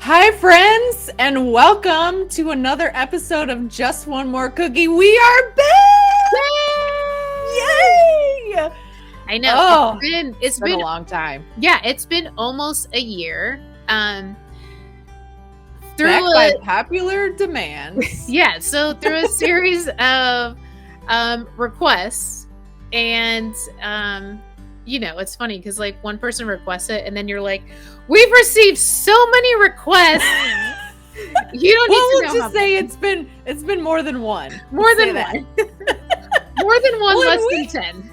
Hi, friends, and welcome to another episode of Just One More Cookie. We are back! Yay! I know Oh, it's been a been long time. yeah, it's been almost a year. Back Through by a popular demands. through a series of requests, and it's funny because like one person requests it, and then you're like, we've received so many requests. You don't need to We'll know just say it's been more than one. more than one. More than one, Well, less than 10.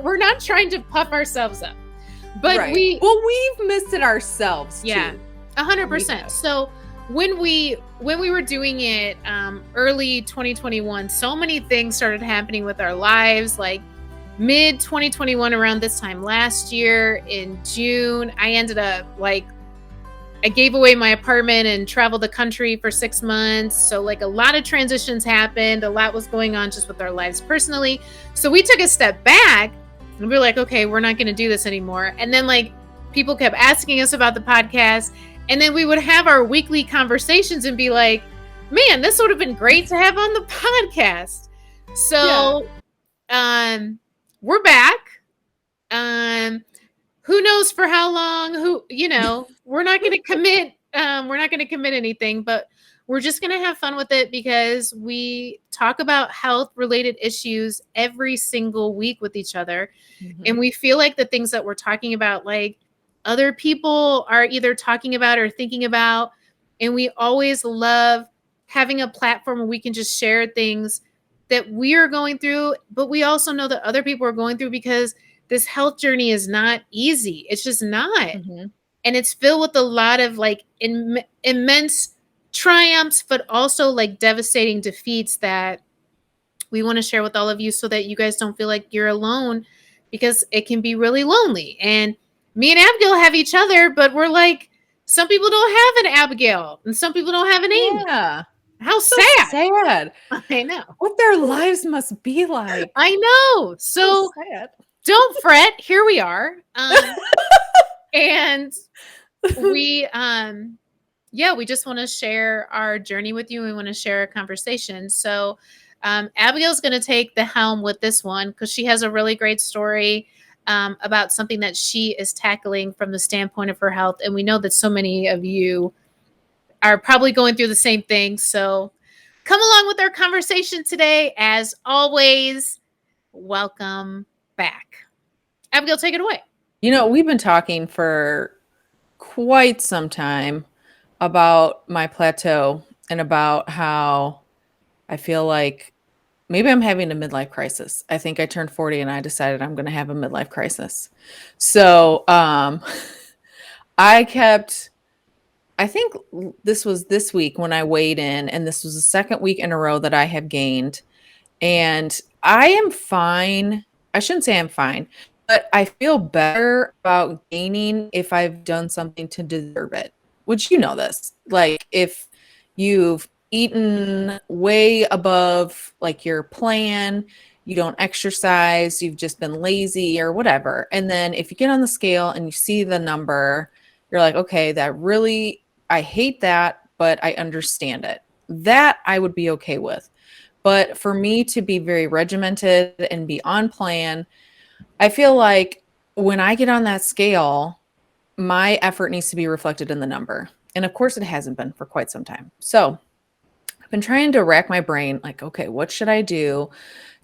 We're not trying to puff ourselves up. But right. We've missed it ourselves too. 100%. So when we were doing it early 2021, so many things started happening with our lives. Like mid 2021, around this time last year in June, I ended up I gave away my apartment and traveled the country for 6 months. So like a lot of transitions happened. A lot was going on just with our lives personally. So we took a step back and we were like, okay, we're not going to do this anymore. And then like people kept asking us about the podcast. And then we would have our weekly conversations and be like, man, this would have been great to have on the podcast. So we're back. Who knows for how long? We're not going to commit. We're not going to commit anything, but we're just going to have fun with it because we talk about health related issues every single week with each other. Mm-hmm. And we feel like the things that we're talking about, like other people are either talking about or thinking about. And we always love having a platform where we can just share things that we are going through, but we also know that other people are going through because this health journey is not easy. It's just not. Mm-hmm. And it's filled with a lot of like immense triumphs, but also like devastating defeats that we want to share with all of you so that you guys don't feel like you're alone, because it can be really lonely. And me and Abigail have each other, but we're like, some people don't have an Abigail and some people don't have an Amy. Yeah. How so sad. Sad. I know. What their lives must be like. I know. So sad. Don't fret. Here we are. And we just want to share our journey with you. We want to share a conversation. So Abigail's going to take the helm with this one because she has a really great story about something that she is tackling from the standpoint of her health. And we know that so many of you are probably going through the same thing. So come along with our conversation today. As always, welcome back. Abigail, take it away. We've been talking for quite some time about my plateau and about how I feel like maybe I'm having a midlife crisis. I think I turned 40 and I decided I'm going to have a midlife crisis. So I think this was this week when I weighed in, and this was the second week in a row that I have gained. And I am fine. I shouldn't say I'm fine, but I feel better about gaining if I've done something to deserve it. Which you know this. Like if you've eaten way above like your plan, you don't exercise, you've just been lazy or whatever. And then if you get on the scale and you see the number, you're like, okay, I hate that, but I understand it. That I would be okay with. But for me to be very regimented and be on plan, I feel like when I get on that scale, my effort needs to be reflected in the number. And of course, it hasn't been for quite some time. So I've been trying to rack my brain, like, okay, what should I do?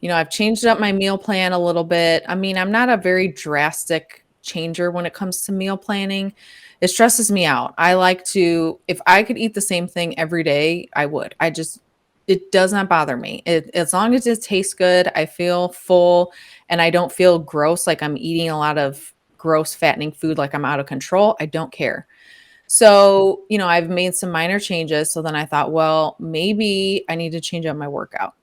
I've changed up my meal plan a little bit. I mean, I'm not a very drastic changer when it comes to meal planning. It stresses me out. If I could eat the same thing every day, I would. It does not bother me. As long as it tastes good, I feel full and I don't feel gross, like I'm eating a lot of gross fattening food, like I'm out of control. I don't care. So, I've made some minor changes. So then I thought, well, maybe I need to change up my workout.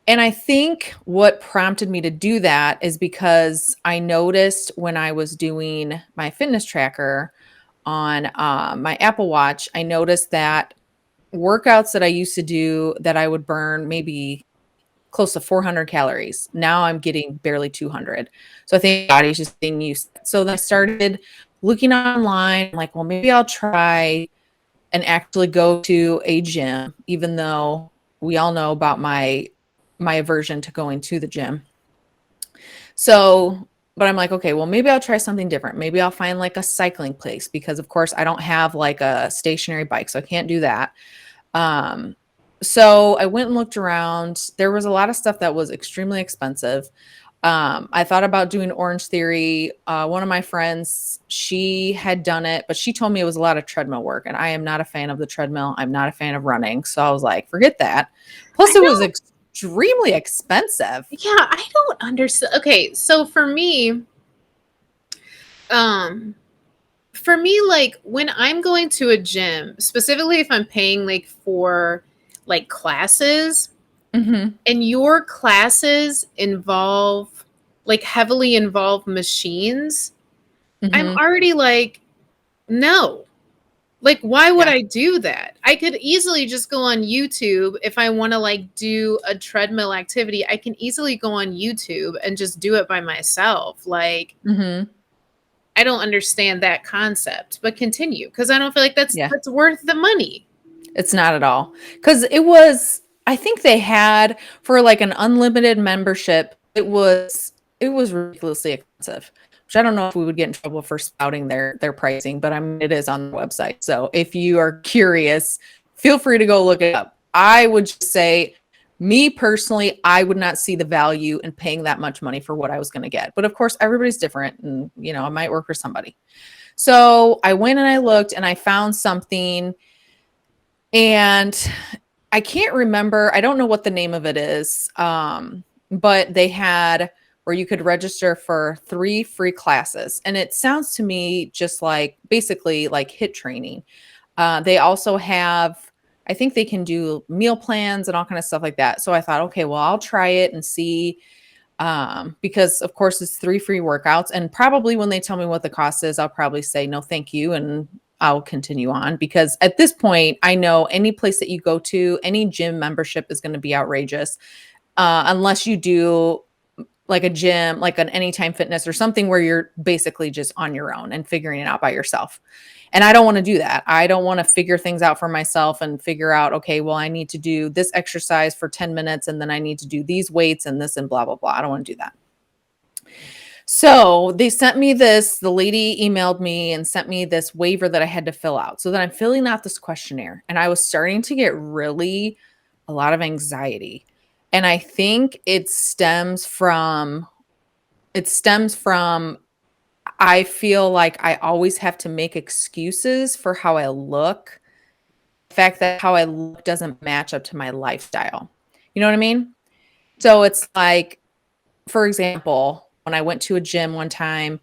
And I think what prompted me to do that is because I noticed when I was doing my fitness tracker on my Apple Watch, I noticed that workouts that I used to do that I would burn maybe close to 400 calories. Now I'm getting barely 200. So I think my body's just getting used. So then I started looking online, like, well, maybe I'll try and actually go to a gym, even though we all know about my aversion to going to the gym. So, but I'm like, okay, well, maybe I'll try something different. Maybe I'll find like a cycling place because, of course, I don't have like a stationary bike, so I can't do that. Um, so I went and looked around. There was a lot of stuff that was extremely expensive. I thought about doing Orange Theory. One of my friends, she had done it, but she told me it was a lot of treadmill work, and I am not a fan of the treadmill. I'm not a fan of running, so I was like, forget that. I Plus, it was don't extremely expensive. yeah, I don't understand. Okay, so um for me, like when I'm going to a gym, specifically if I'm paying like for like classes, Hmm. and your classes involve like heavily involve machines, I'm Hmm. already like, no. Like, why would Yeah. I do that? I could easily just go on YouTube if I want to like do a treadmill activity. I can easily go on YouTube and just do it by myself. Like, Hmm. I don't understand that concept, but continue because I don't feel like Yeah. that's worth the money. It's not at all. Because it was, I think they had for like an unlimited membership, it was ridiculously expensive. Which I don't know if we would get in trouble for spouting their pricing, but I mean it is on the website. So if you are curious, feel free to go look it up. I would just say, me personally, I would not see the value in paying that much money for what I was going to get. But of course, everybody's different, and it might work for somebody. So I went and I looked and I found something, and I can't remember. I don't know what the name of it is. But they had where you could register for 3 free classes. And it sounds to me just like basically like HIT training. They also have, I think they can do meal plans and all kind of stuff like that. So I thought, okay, well, I'll try it and see, because of course it's 3 free workouts, and probably when they tell me what the cost is, I'll probably say no thank you, and I'll continue on, because at this point I know any place that you go to, any gym membership is going to be outrageous, unless you do like a gym, like an Anytime Fitness or something where you're basically just on your own and figuring it out by yourself. And I don't want to do that. I don't want to figure things out for myself and figure out, okay, well, I need to do this exercise for 10 minutes and then I need to do these weights and this and blah, blah, blah. I don't want to do that. So they sent me this, the lady emailed me and sent me this waiver that I had to fill out. So then I'm filling out this questionnaire, and I was starting to get really a lot of anxiety. And I think it stems from I feel like I always have to make excuses for how I look. The fact that how I look doesn't match up to my lifestyle. You know what I mean? So it's like, for example, when I went to a gym one time,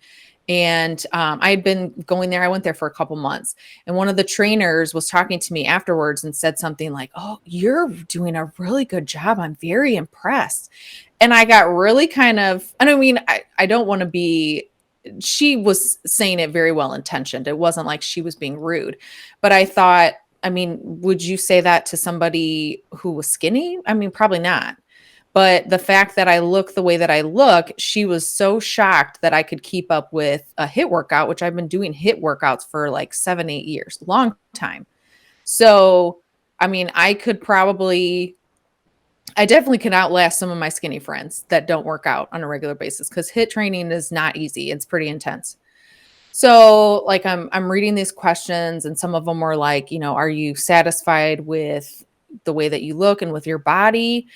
and I had been going there, I went there for a couple months. And one of the trainers was talking to me afterwards and said something like, "Oh, you're doing a really good job. I'm very impressed." And I got really kind of, and I mean, I don't want to be, she was saying it very well intentioned. It wasn't like she was being rude, but I thought, I mean, would you say that to somebody who was skinny? I mean, probably not. But the fact that I look the way that I look, she was so shocked that I could keep up with a HIT workout, which I've been doing HIT workouts for like 7, 8 years, long time. So, I mean, I definitely could outlast some of my skinny friends that don't work out on a regular basis, because HIT training is not easy. It's pretty intense. So, like, I'm reading these questions, and some of them were like, are you satisfied with the way that you look and with your body?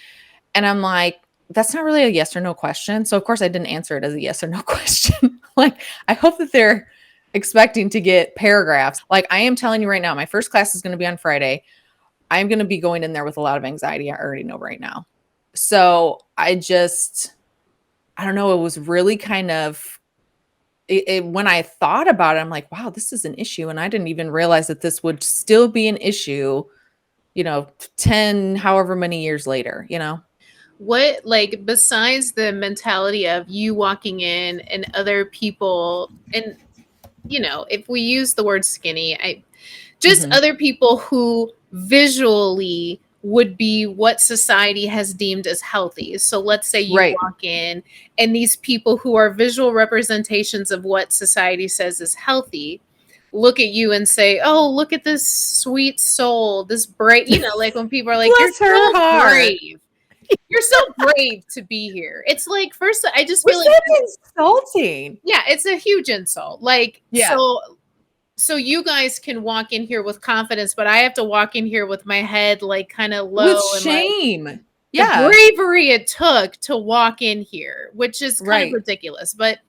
And I'm like, that's not really a yes or no question. So of course I didn't answer it as a yes or no question. Like, I hope that they're expecting to get paragraphs. Like, I am telling you right now, my first class is going to be on Friday. I'm going to be going in there with a lot of anxiety. I already know right now. So I don't know. It was really kind of, when I thought about it, I'm like, wow, this is an issue. And I didn't even realize that this would still be an issue, 10, however many years later. What, like, besides the mentality of you walking in and other people, and if we use the word skinny, I just Hmm. other people who visually would be what society has deemed as healthy. So let's say you Right. walk in and these people who are visual representations of what society says is healthy look at you and say, "Oh, look at this sweet soul, this brave," like when people are like, "You're Bless her so heart. brave. You're so brave to be here." It's like, first, I just Which feel like, that's insulting. yeah, it's a huge insult. Like, Yeah. so you guys can walk in here with confidence, but I have to walk in here with my head like kind of With low and like shame. the Yeah. bravery it took to walk in here, which is kind of Right. ridiculous. But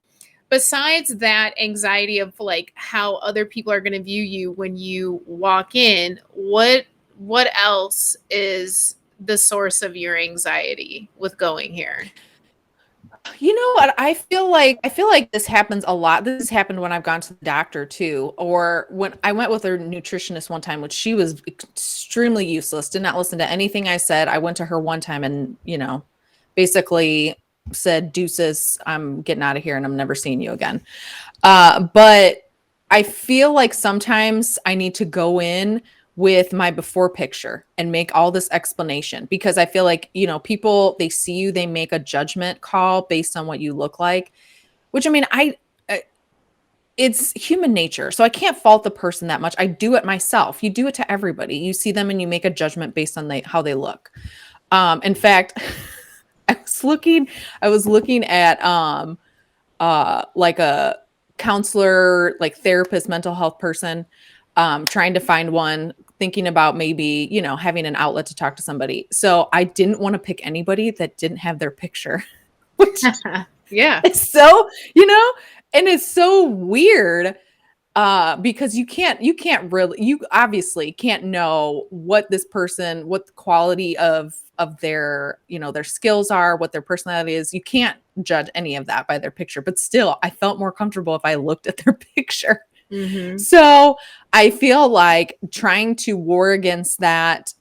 besides that anxiety of like how other people are going to view you when you walk in, what else is the source of your anxiety with going here? You know what? I feel like this happens a lot. This has happened when I've gone to the doctor too, or when I went with a nutritionist one time, which she was extremely useless, did not listen to anything I said. I went to her one time and, basically said, "Deuces, I'm getting out of here and I'm never seeing you again." But I feel like sometimes I need to go in with my before picture and make all this explanation because I feel like, people, they see you, they make a judgment call based on what you look like, which I mean, it's human nature. So I can't fault the person that much. I do it myself. You do it to everybody. You see them and you make a judgment based on how they look. In fact, I I was looking at like a counselor, like therapist, mental health person, trying to find one, thinking about maybe, having an outlet to talk to somebody. So I didn't want to pick anybody that didn't have their picture, which Yeah. is so, and it's so weird because you obviously can't know what this person, what the quality of their skills are, what their personality is. You can't judge any of that by their picture, but still I felt more comfortable if I looked at their picture. Mhm. So I feel like trying to war against that,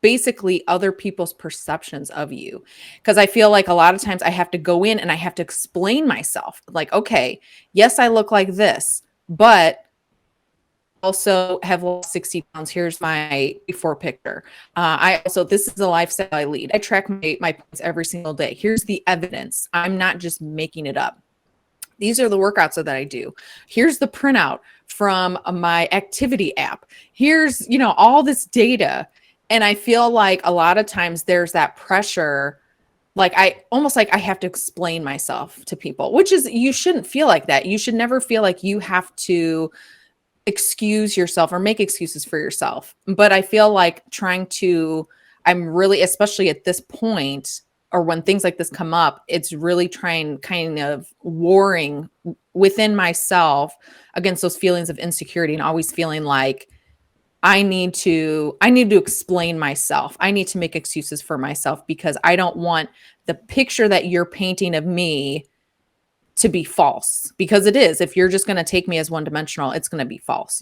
basically other people's perceptions of you, because I feel like a lot of times I have to go in and I have to explain myself, like, okay, yes, I look like this, but also have lost 60 pounds. Here's my before picture. This is the lifestyle I lead. I track my points every single day. Here's the evidence. I'm not just making it up. These are the workouts that I do. Here's the printout from my activity app. Here's, all this data. And I feel like a lot of times there's that pressure, like I almost like I have to explain myself to people, which is, you shouldn't feel like that. You should never feel like you have to excuse yourself or make excuses for yourself. But I feel like I'm really, especially at this point, or when things like this come up, it's really trying, kind of warring within myself against those feelings of insecurity and always feeling like I need to explain myself. I need to make excuses for myself because I don't want the picture that you're painting of me to be false, because it is. If you're just going to take me as one dimensional, it's going to be false.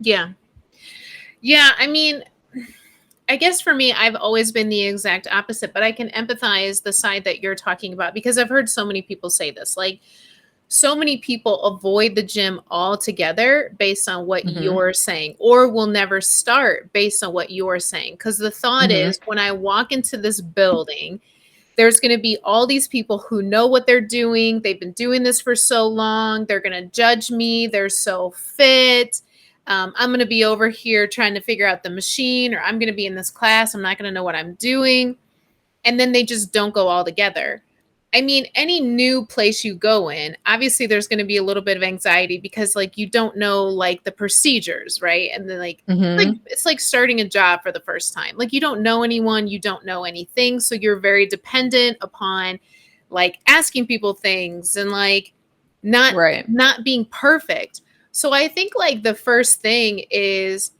Yeah. Yeah, I mean, I guess for me, I've always been the exact opposite, but I can empathize the side that you're talking about because I've heard so many people say this. Like, so many people avoid the gym altogether based on what Mhm. you're saying, or will never start based on what you're saying. Because the thought Mhm. is, when I walk into this building, there's going to be all these people who know what they're doing. They've been doing this for so long. They're going to judge me. They're so fit. I'm going to be over here trying to figure out the machine, or I'm going to be in this class. I'm not going to know what I'm doing. And then they just don't go all together. I mean, any new place you go in, obviously there's going to be a little bit of anxiety because like you don't know like the procedures, right? And then Mhm. it's like starting a job for the first time. Like you don't know anyone, you don't know anything, so you're very dependent upon like asking people things and like not Right. not being perfect. So I think like the first thing is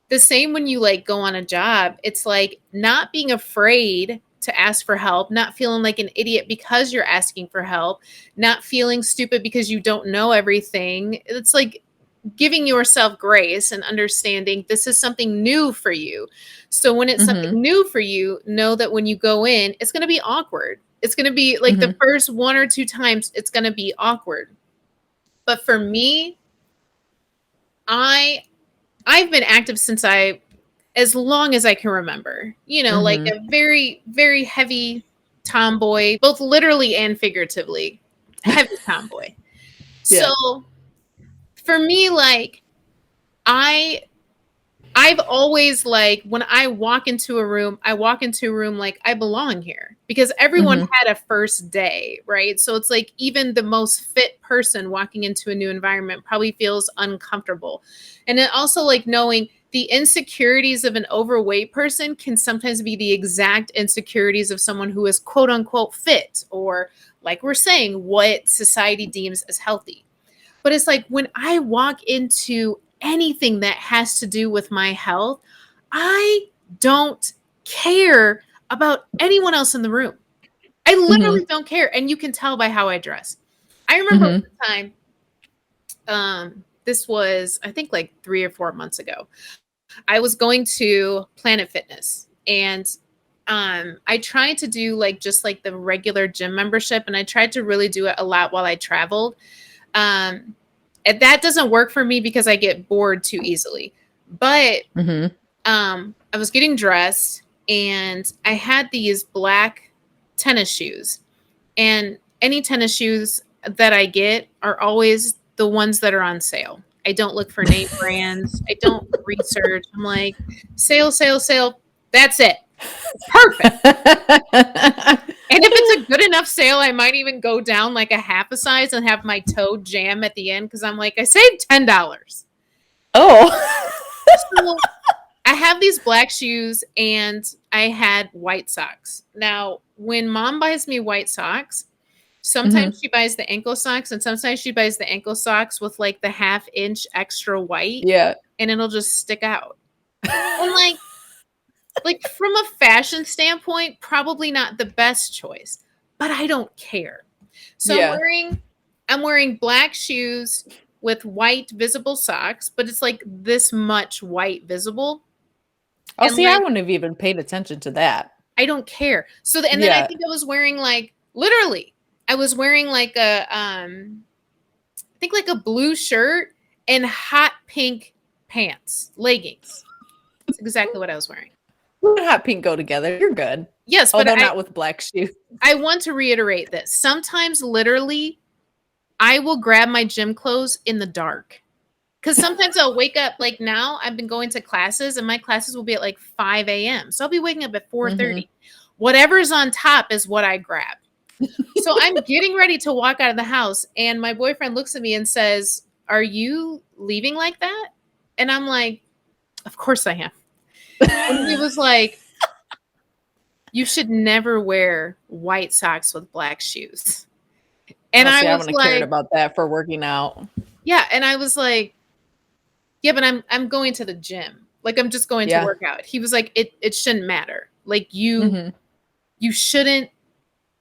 the same when you like go on a job. It's like not being afraid to ask for help, not feeling like an idiot because you're asking for help, not feeling stupid because you don't know everything. It's like giving yourself grace and understanding this is something new for you. So when it's Mhm. something new for you, know that when you go in, it's going to be awkward. It's going to be like the Mhm. first one or two times it's going to be awkward. But for me, I I've been active since I as long as I can remember. Like Mhm. a very, very heavy tomboy, both literally and figuratively. Heavy tomboy. Yeah. So for me, like, I I've always, like, when I walk into a room, I walk into a room like I belong here because everyone Mhm. had a first day, right? So it's like even the most fit person walking into a new environment probably feels uncomfortable. And then also, like, knowing the insecurities of an overweight person can sometimes be the exact insecurities of someone who is quote unquote fit, or, like we're saying, what society deems as healthy. But it's like when I walk into anything that has to do with my health, I don't care about anyone else in the room. I Mhm. literally don't care. And you can tell by how I dress. I remember Mhm. one time, this was, I think, like 3 or 4 months ago. I was going to Planet Fitness, and I tried to do like just like the regular gym membership, and I tried to really do it a lot while I traveled. Um, and that doesn't work for me because I get bored too easily. But Mhm. I was getting dressed, and I had these black tennis shoes. And any tennis shoes that I get are always the ones that are on sale. I don't look for name brands. I don't research. I'm like, sale, sale, sale. That's it. Perfect. And if it's a good enough sale, I might even go down like a half a size and have my toe jam at the end because I'm like, I saved $10. Oh. So I have these black shoes and I had white socks. Now, when mom buys me white socks, Mhm. sometimes she buys the ankle socks and sometimes she buys the ankle socks with like the half-inch extra white, Yeah. and it'll just stick out. And like from a fashion standpoint, probably not the best choice, but I don't care. So I'm Yeah. wearing I'm wearing black shoes with white visible socks, but it's like this much white visible. Oh, And see, I like wouldn't have even paid attention to that. I don't care. And then I Yeah. think I was wearing like literally I was wearing like a I think like a blue shirt and hot pink pants, leggings. That's exactly what I was wearing. Blue and hot pink go together. You're good. Yes, but Although I not with black shoes. I want to reiterate this. Sometimes literally I will grab my gym clothes in the dark. Because sometimes I'll wake up, like now I've been going to classes and my classes will be at like 5 a.m. So I'll be waking up at Mhm. 4:30. Whatever's on top is what I grab. So I'm getting ready to walk out of the house and my boyfriend looks at me and says, "Are you leaving like that?" And I'm like, "Of course I am." And he was like, "You should never wear white socks with black shoes." And Oh, I see, I was wouldn't have cared like, about that for working out. "Yeah." And I was like, "Yeah, but I'm going to the gym. Like I'm just going to Yeah. work out." He was like, "It shouldn't matter. Like Mhm. you shouldn't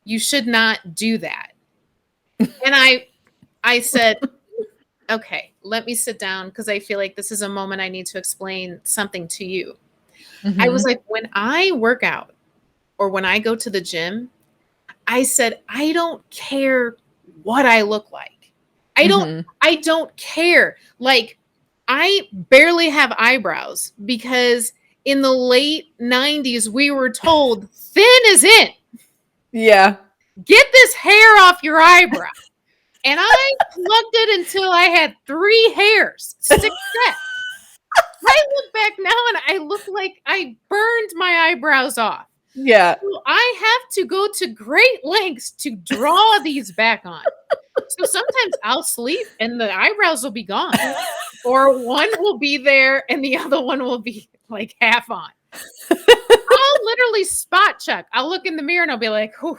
you should not do that." And I said, "Okay, let me sit down because I feel like this is a moment I need to explain something to you." I was Mhm. like, "When I work out or when I go to the gym," I said, "I don't care what I look like. I don't Mhm. I don't care. Like I barely have eyebrows because in the late 90s we were told thin is in. Yeah. Get this hair off your eyebrow." And I plucked it until I had 3 hairs, 6 sets. I look back now and I look like I burned my eyebrows off. Yeah. So I have to go to great lengths to draw these back on. So sometimes I'll sleep and the eyebrows will be gone, or one will be there and the other one will be like half on. I'll literally spot check. I'll look in the mirror and I'll be like, "Whew,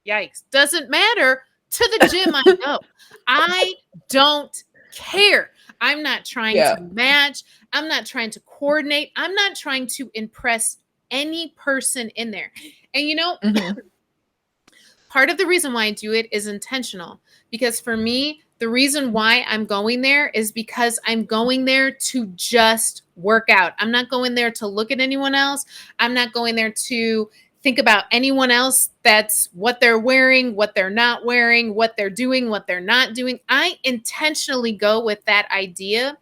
yikes." Doesn't matter. To the gym I go. I don't care. I'm not trying Yeah. to match. I'm not trying to coordinate. I'm not trying to impress any person in there. And Mhm. part of the reason why I do it is intentional because for me, the reason why I'm going there is because I'm going there to just work out. I'm not going there to look at anyone else. I'm not going there to think about anyone else. That's what they're wearing, what they're not wearing, what they're doing, what they're not doing. I intentionally go with that idea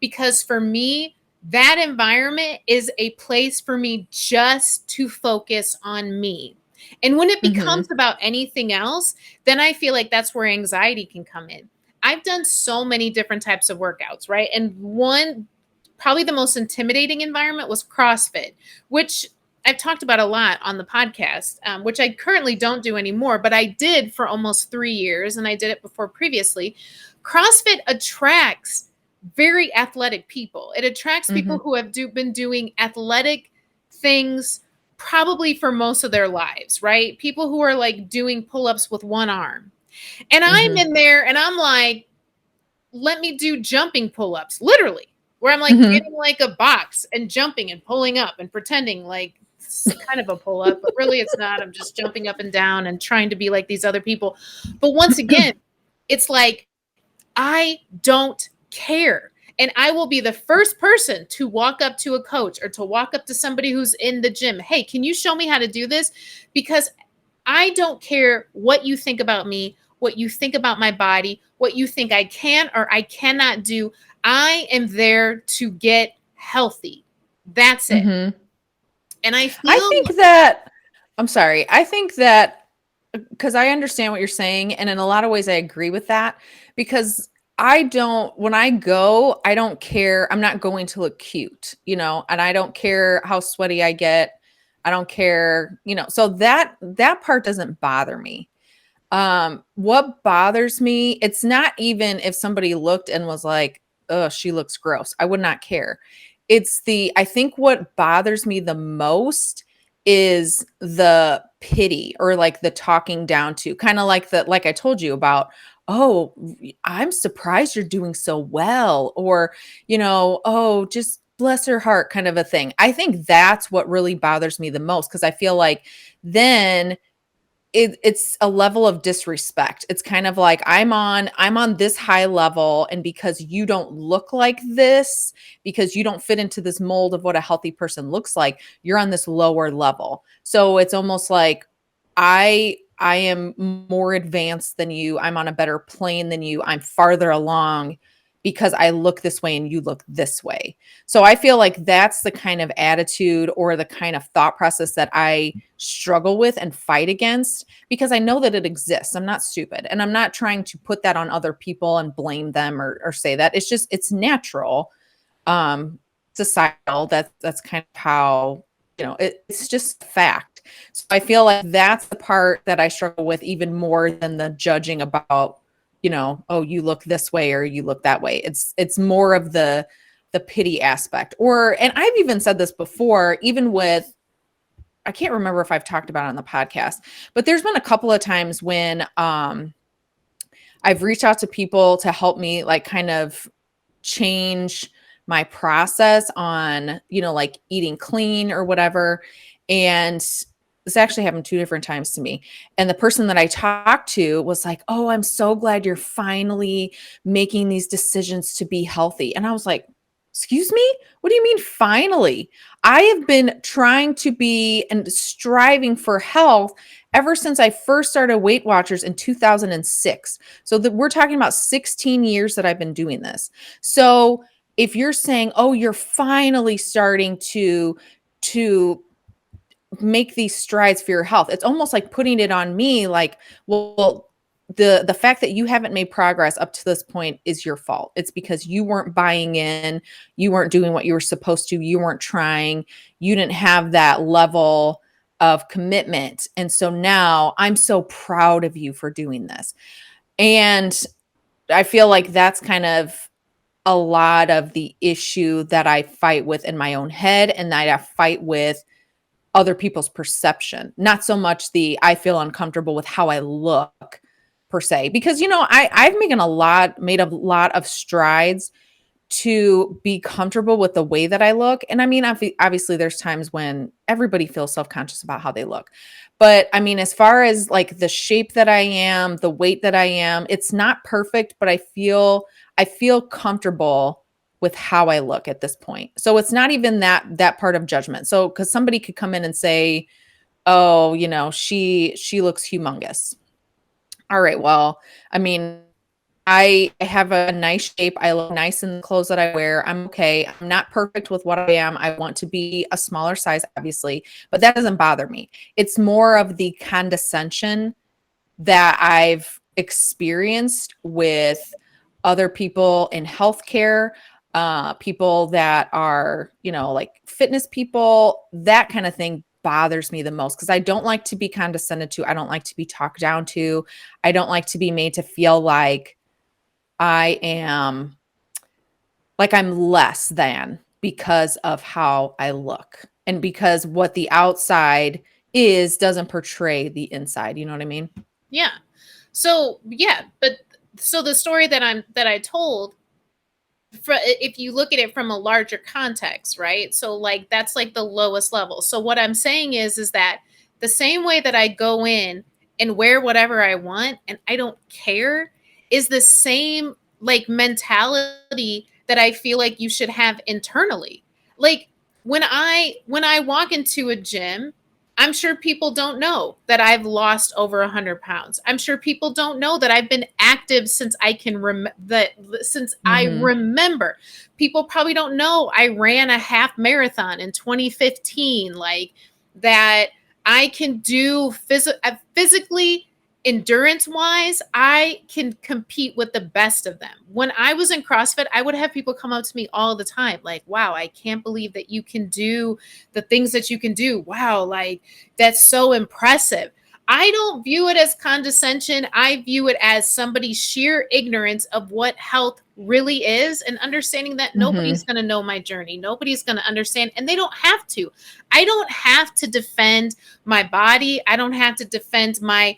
because for me, that environment is a place for me just to focus on me. And when it becomes Mhm. about anything else, then I feel like that's where anxiety can come in. I've done so many different types of workouts, right? And one, probably the most intimidating environment was CrossFit, which I've talked about a lot on the podcast, which I currently don't do anymore, but I did for almost 3 years and I did it before previously. CrossFit attracts very athletic people. It attracts people Mhm. who have been doing athletic things probably for most of their lives, right? People who are like doing pull ups with one arm. And I'm Mhm. in there and I'm like, let me do jumping pull ups, literally, where I'm like Mhm. getting like a box and jumping and pulling up and pretending like it's kind of a pull up, but really it's not. I'm just jumping up and down and trying to be like these other people. But once again, it's like, I don't care. And I will be the first person to walk up to a coach or to walk up to somebody who's in the gym. Hey, can you show me how to do this? Because I don't care what you think about me, what you think about my body, what you think I can or I cannot do. I am there to get healthy. That's it. Mhm. And I I feel think that I'm sorry. I think that because I understand what you're saying, and in a lot of ways I agree with that because I don't when I go, I don't care. I'm not going to look cute, and I don't care how sweaty I get. I don't care, so that part doesn't bother me. What bothers me, it's not even if somebody looked and was like, "Oh, she looks gross." I would not care. I think what bothers me the most is the pity or like the talking down to, kind of like I told you about, "Oh, I'm surprised you're doing so well," or, "Oh, just bless her heart," kind of a thing. I think that's what really bothers me the most because I feel like then it's a level of disrespect. It's kind of like I'm on this high level, and because you don't look like this, because you don't fit into this mold of what a healthy person looks like, you're on this lower level. So it's almost like I am more advanced than you. I'm on a better plane than you. I'm farther along because I look this way and you look this way. So I feel like that's the kind of attitude or the kind of thought process that I struggle with and fight against because I know that it exists. I'm not stupid. And I'm not trying to put that on other people and blame them or say that. It's natural. Societal. That's kind of how, it's just fact. So I feel like that's the part that I struggle with even more than the judging about, oh, you look this way or you look that way. It's more of the pity aspect. And I've even said this before, even with I can't remember if I've talked about it on the podcast, but there's been a couple of times when I've reached out to people to help me like kind of change my process on, like eating clean or whatever. And this actually happened two different times to me. And the person that I talked to was like, "Oh, I'm so glad you're finally making these decisions to be healthy." And I was like, "Excuse me? What do you mean finally? I have been trying to be and striving for health ever since I first started Weight Watchers in 2006. So we're talking about 16 years that I've been doing this. So if you're saying, "Oh, you're finally starting to make these strides for your health," it's almost like putting it on me like, "Well, the fact that you haven't made progress up to this point is your fault. It's because you weren't buying in, you weren't doing what you were supposed to, you weren't trying, you didn't have that level of commitment. And so now I'm so proud of you for doing this." And I feel like that's kind of a lot of the issue that I fight with in my own head and that I fight with other people's perception. Not so much the I feel uncomfortable with how I look per se. Because I've made a lot of strides to be comfortable with the way that I look. And I mean, obviously, there's times when everybody feels self conscious about how they look. But I mean, as far as like the shape that I am, the weight that I am, it's not perfect, but I feel comfortable with how I look at this point. So it's not even that part of judgment. So because somebody could come in and say, "Oh, she looks humongous." All right, well, I mean, I have a nice shape. I look nice in the clothes that I wear. I'm okay. I'm not perfect with what I am. I want to be a smaller size, obviously, but that doesn't bother me. It's more of the condescension that I've experienced with other people in healthcare, people that are, like fitness people, that kind of thing bothers me the most because I don't like to be condescended to. I don't like to be talked down to. I don't like to be made to feel I am like I'm less than because of how I look and because what the outside is doesn't portray the inside. You know what I mean? Yeah. So yeah, but so the story that I told, if you look at it from a larger context, right? So like that's like the lowest level. So what I'm saying is that the same way that I go in and wear whatever I want and I don't care is the same like mentality that I feel like you should have internally. Like when I walk into a gym, I'm sure people don't know that I've lost over 100 pounds. I'm sure people don't know that I've been active since I Mhm. remember. People probably don't know I ran a half marathon in 2015. Like that, I can do physically, endurance wise, I can compete with the best of them. When I was in CrossFit, I would have people come up to me all the time, like, "Wow, I can't believe that you can do the things that you can do. Wow, like that's so impressive." I don't view it as condescension. I view it as somebody's sheer ignorance of what health really is and understanding that nobody's Mhm. going to know my journey. Nobody's going to understand, and they don't have to. I don't have to defend my body. I don't have to defend my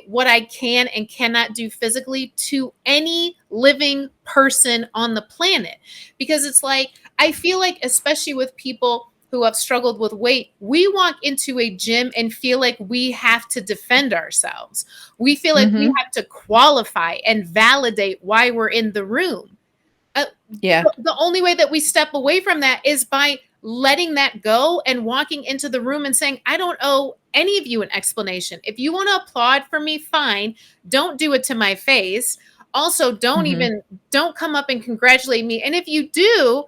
what I can and cannot do physically to any living person on the planet, because it's like I feel like, especially with people who have struggled with weight, we walk into a gym and feel like we have to defend ourselves. We feel like we Mhm. have to qualify and validate why we're in the room. Uh, Yeah. the only way that we step away from that is by letting that go and walking into the room and saying, I don't owe any of you an explanation. If you want to applaud for me, fine. Don't do it to my face. Also, Mhm. don't come up and congratulate me. And if you do,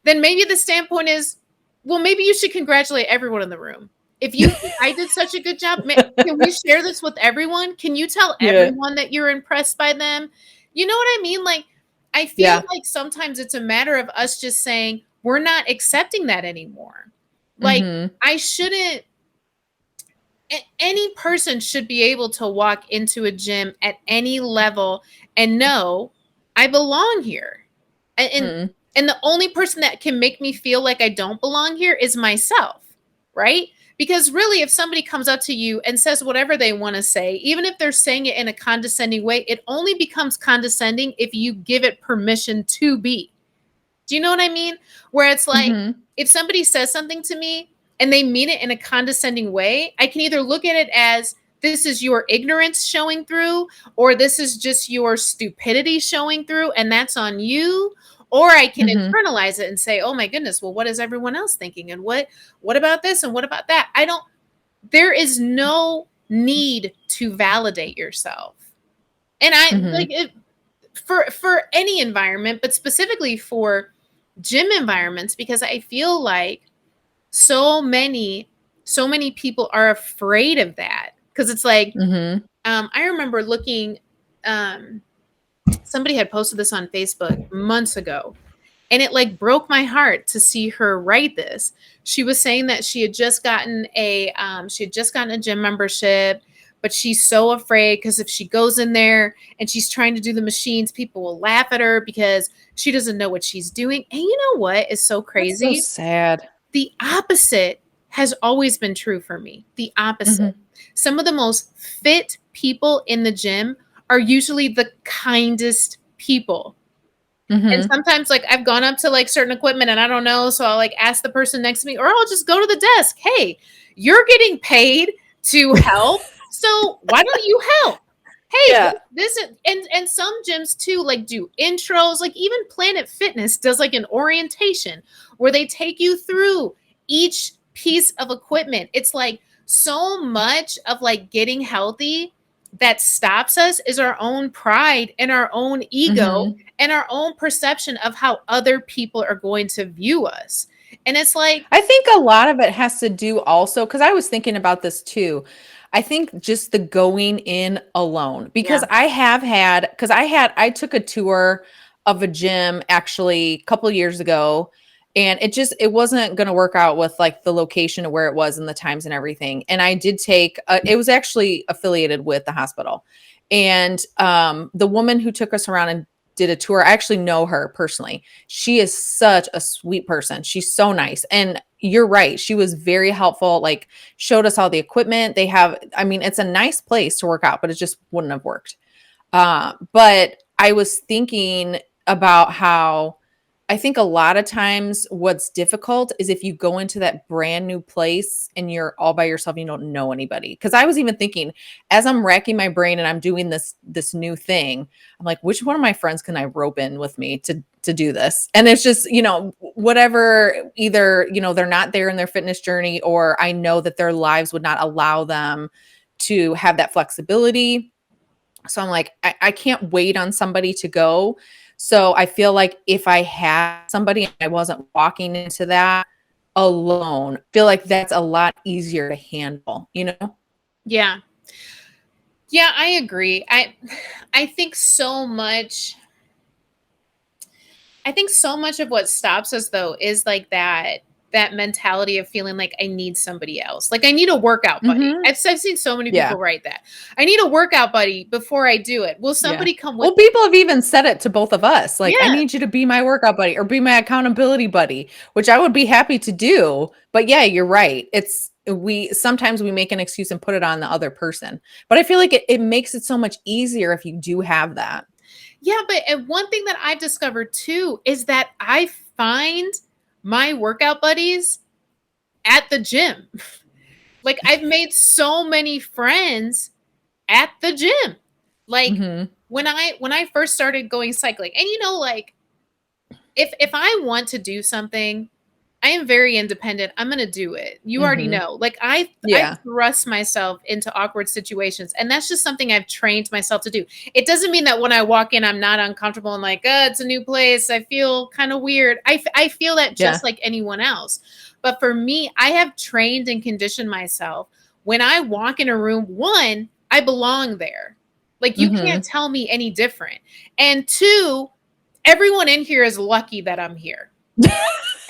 then maybe the standpoint is, well, maybe you should congratulate everyone in the room. If you think I did such a good job, can we share this with everyone? Can you tell Yeah. everyone that you're impressed by them? You know what I mean? Like, I feel Yeah. like sometimes it's a matter of us just saying, we're not accepting that anymore. Like, Mhm. I shouldn't, any person should be able to walk into a gym at any level and know I belong here. And Mhm. and the only person that can make me feel like I don't belong here is myself, right? Because really, if somebody comes up to you and says whatever they want to say, even if they're saying it in a condescending way, it only becomes condescending if you give it permission to be. Do you know what I mean? Where it's like, Mhm. if somebody says something to me and they mean it in a condescending way, I can either look at it as this is your ignorance showing through, or this is just your stupidity showing through, and that's on you. Or I can Mhm. internalize it and say, oh my goodness, well, what is everyone else thinking? And what about this? And what about that? I don't, there is no need to validate yourself. And I like Mhm. it, for any environment, but specifically for gym environments, because I feel like so many so many people are afraid of that, because it's like, Mhm. I remember looking, um somebody had posted this on Facebook months ago, and it like broke my heart to see her write this. She was saying that she had just gotten a gym membership, but she's so afraid because if she goes in there and she's trying to do the machines, people will laugh at her because she doesn't know what she's doing. And you know what is so That's so crazy? sad. The opposite has always been true for me. The opposite. Mhm. Some of the most fit people in the gym are usually the kindest people. And Mhm. sometimes, like, I've gone up to like certain equipment and I don't know, so I'll like ask the person next to me, or I'll just go to the desk. Hey, you're getting paid to help, so why don't you help? Hey, Yeah. this is, and some gyms too, like do intros. Like even Planet Fitness does like an orientation where they take you through each piece of equipment. It's like so much of like getting healthy that stops us is our own pride and our own ego Mhm. and our own perception of how other people are going to view us. And it's like, I think a lot of it has to do also because I was thinking about this too. I think just the going in alone because yeah, I took a tour of a gym actually a couple of years ago, and it wasn't going to work out with like the location of where it was and the times and everything. And I did take it was actually affiliated with the hospital. And the woman who took us around and did a tour, I actually know her personally. She is such a sweet person. She's so nice. And you're right. She was very helpful, like showed us all the equipment they have. I mean, it's a nice place to work out, but it just wouldn't have worked. But I was thinking about how I think a lot of times what's difficult is if you go into that brand new place and you're all by yourself and you don't know anybody. Because I was even thinking as I'm racking my brain and I'm doing this new thing, I'm like, which one of my friends can I rope in with me to do this? And it's just, whatever, either, they're not there in their fitness journey, or I know that their lives would not allow them to have that flexibility. So I'm like, I can't wait on somebody to go. So I feel like if I had somebody and I wasn't walking into that alone, I feel like that's a lot easier to handle, you know? yeah. Yeah, I agree. I think so much I think so much of what stops us though is like that mentality of feeling like I need somebody else. Like I need a workout buddy. Mhm. I've seen so many Yeah. people write that. I need a workout buddy before I do it. Will Yeah. somebody come with Well, people have even said it to both of us. Like, I Yeah. need you to be my workout buddy or be my accountability buddy, which I would be happy to do. But yeah, you're right. We sometimes we make an excuse and put it on the other person. But I feel like it makes it so much easier if you do have that. Yeah, but and one thing that I've discovered too is that I find my workout buddies at the gym. Like I've made so many friends at the gym. Like Mhm. when I first started going cycling. And like if I want to do something, I am very independent. I'm going to do it. You already Mhm. know. Like I Yeah. thrust myself into awkward situations, and that's just something I've trained myself to do. It doesn't mean that when I walk in I'm not uncomfortable and like, it's a new place. I feel kind of weird. I feel that Yeah. just like anyone else. But for me, I have trained and conditioned myself. When I walk in a room, one, I belong there. Like you can't Mhm. tell me any different. And two, everyone in here is lucky that I'm here.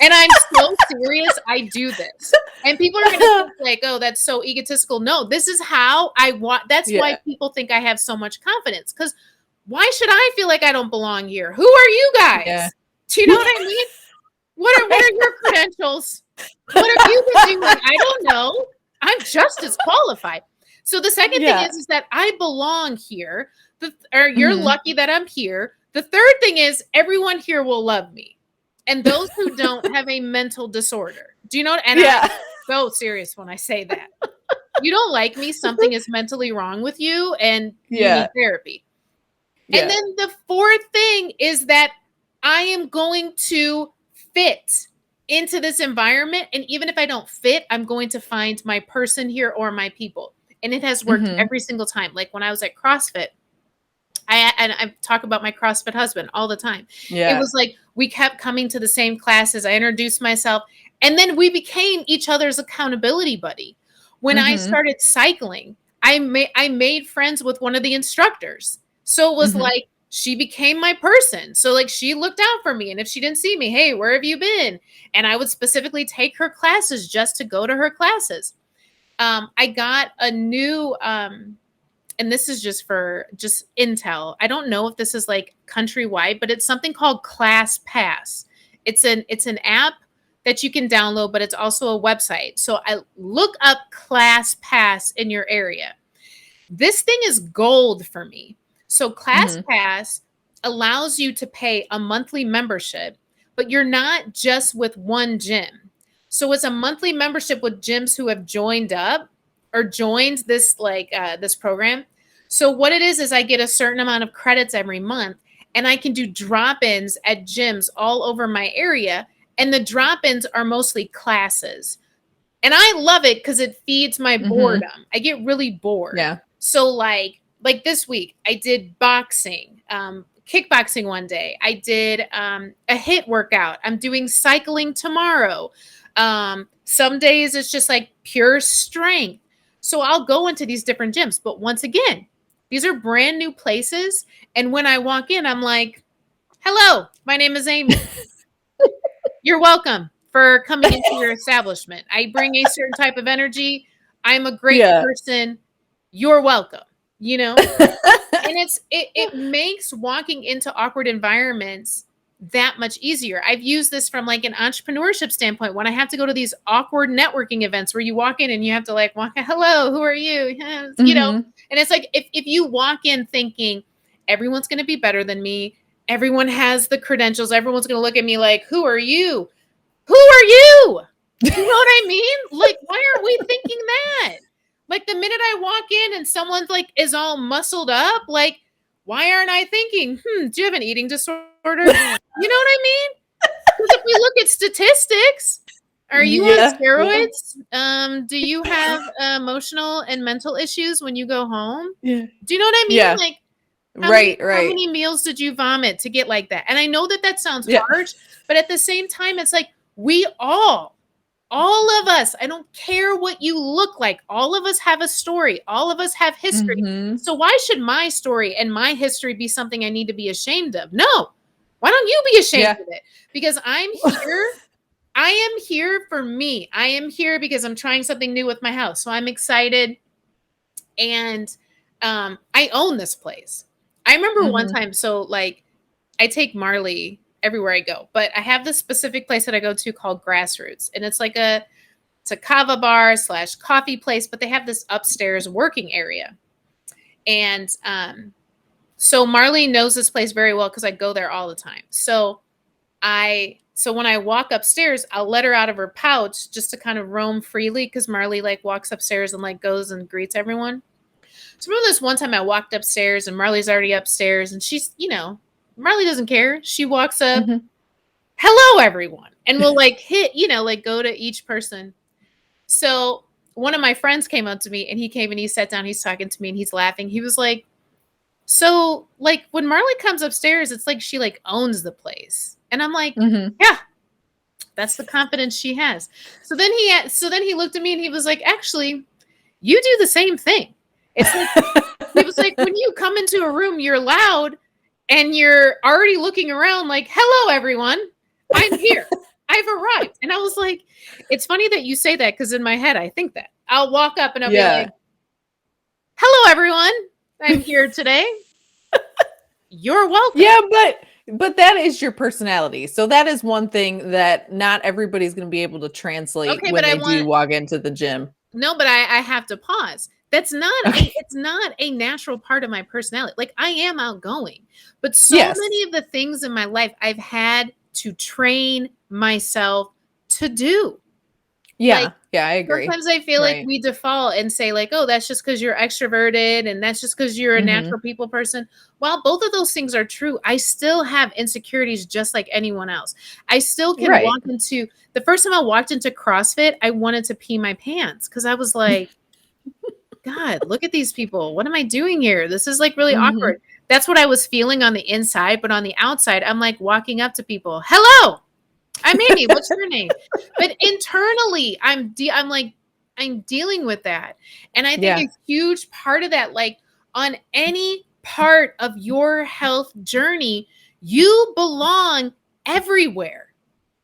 And I'm so serious. I do this. And people are going to think like, "Oh, that's so egotistical." No, this is how I want. That's why Yeah. people think I have so much confidence, cuz why should I feel like I don't belong here? Who are you Yeah. guys? Do you know what I mean? What are your credentials? What have you been doing? I don't know. I'm just as qualified. So the second thing Yeah. is that I belong here. Or you're Mhm. lucky that I'm here. The third thing is everyone here will love me. And those who don't have a mental disorder. Do you know? And I'm Yeah. so serious when I say that. You don't like me, something is mentally wrong with you and you Yeah. need therapy. And Yeah. then the fourth thing is that I am going to fit into this environment. And even if I don't fit, I'm going to find my person here or my people. And it has worked Mhm. every single time. Like when I was at CrossFit, I talk about my CrossFit husband all the time. It Yeah. was like we kept coming to the same classes. I introduced myself, and then we became each other's accountability buddy. When I Mhm. started cycling, I made friends with one of the instructors. So it was Mhm. like she became my person. So like she looked out for me, and if she didn't see me, hey, where have you been? And I would specifically take her classes just to go to her classes. I got a new and this is just for just intel. I don't know if this is like countrywide, but it's something called Class Pass. It's an app that you can download, but it's also a website. So I look up Class Pass in your area. This thing is gold for me. So Class Mhm. Pass allows you to pay a monthly membership, but you're not just with one gym. So it's a monthly membership with gyms who have joined up or joined this this program. So what it is I get a certain amount of credits every month and I can do drop-ins at gyms all over my area, and the drop-ins are mostly classes. And I love it because it feeds my Mhm. boredom. I get really bored. Yeah. So, like, like this week, I did boxing, kickboxing one day. I did a HIIT workout. I'm doing cycling tomorrow. Some days it's just like pure strength. So I'll go into these different gyms. But once again, these are brand new places. And when I walk in, I'm like, hello, my name is Amy. You're welcome for coming into your establishment. I bring a certain type of energy. I'm a great Yeah. person. You're welcome, you know? And it makes walking into awkward environments that much easier. I've used this from like an entrepreneurship standpoint when I have to go to these awkward networking events where you walk in and you have to like walk, hello, who are you? You know, Mhm. and it's like if you walk in thinking everyone's going to be better than me, everyone has the credentials, everyone's going to look at me like, who are you? Who are you? You know what I mean? Like, why aren't we thinking that? Like the minute I walk in and someone's like is all muscled up, like, why aren't I thinking, do you have an eating disorder? You know what I mean? Because if we look at statistics, are you on Yeah, yeah, steroids? Do you have emotional and mental issues when you go home? yeah, Do you know what I mean? yeah. Like, Right, how right. many meals did you vomit to get like that? And I know that that sounds Yeah. harsh, but at the same time, it's like we all of us, I don't care what you look like, all of us have a story, all of us have history. Mhm. So why should my story and my history be something I need to be ashamed of? No. Why don't you be ashamed Yeah. of it? Because I'm here. I am here for me. I am here because I'm trying something new with my house. So I'm excited and I own this place. I remember one Mhm. time, so like I take Marley everywhere I go, but I have this specific place that I go to called Grassroots, and it's a kava bar slash coffee place, but they have this upstairs working area, and so Marley knows this place very well because I go there all the time. So when I walk upstairs, I'll let her out of her pouch just to kind of roam freely because Marley like walks upstairs and like goes and greets everyone. So remember this one time I walked upstairs and Marley's already upstairs and she's, Marley doesn't care. She walks up, Mhm. hello everyone. And we'll like hit, like go to each person. So one of my friends came up to me and he came and he sat down, he's talking to me and he's laughing. He was like, so like when Marley comes upstairs, it's like she like owns the place. And I'm like, Mhm. yeah, that's the confidence she has. So then he looked at me and he was like, actually, you do the same thing. It's like he was like, when you come into a room, you're loud and you're already looking around like, hello, everyone. I'm here. I've arrived. And I was like, it's funny that you say that because in my head, I think that. I'll walk up and I'll be like, Yeah. hello, everyone. I'm here today. You're welcome. Yeah, but that is your personality. So that is one thing that not everybody's going to be able to translate Okay, but when I they do want walk into the gym. no, but I have to pause. That's not a Okay. it's not a natural part of my personality. Like I am outgoing, but so many Yes. of the things in my life I've had to train myself to do. Like Yeah. Yeah, I agree. sometimes I feel like Right. we default and say like, "Oh, that's just cuz you're extroverted and that's just cuz you're a Mhm. natural people person." While both of those things are true, I still have insecurities just like anyone else. I still can Right. walk into the first time I walked into CrossFit, I wanted to pee my pants cuz I was like, God, look at these people. What am I doing here? This is like really Mhm. awkward. That's what I was feeling on the inside, but on the outside, I'm like walking up to people. Hello, I'm Amy. What's your name? But internally, I'm like I'm dealing with that, and I think Yeah. a huge part of that, like on any part of your health journey, you belong everywhere.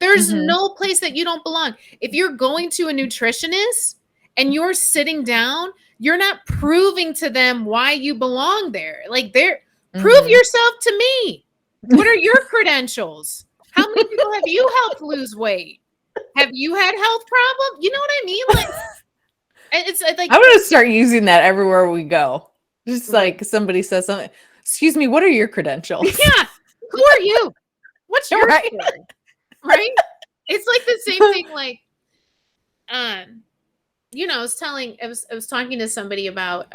There's Mhm. no place that you don't belong. If you're going to a nutritionist and you're sitting down, you're not proving to them why you belong there. Like they're prove Mhm. yourself to me. What are your credentials? How many people have you helped lose weight? Have you had health problems? You know what I mean? Like it's like I'm gonna start using that everywhere we go. Just right. like somebody says something. Excuse me, what are your credentials? Yeah. Who are you? What's your Right. story? Right? It's like the same thing like um I was talking to somebody about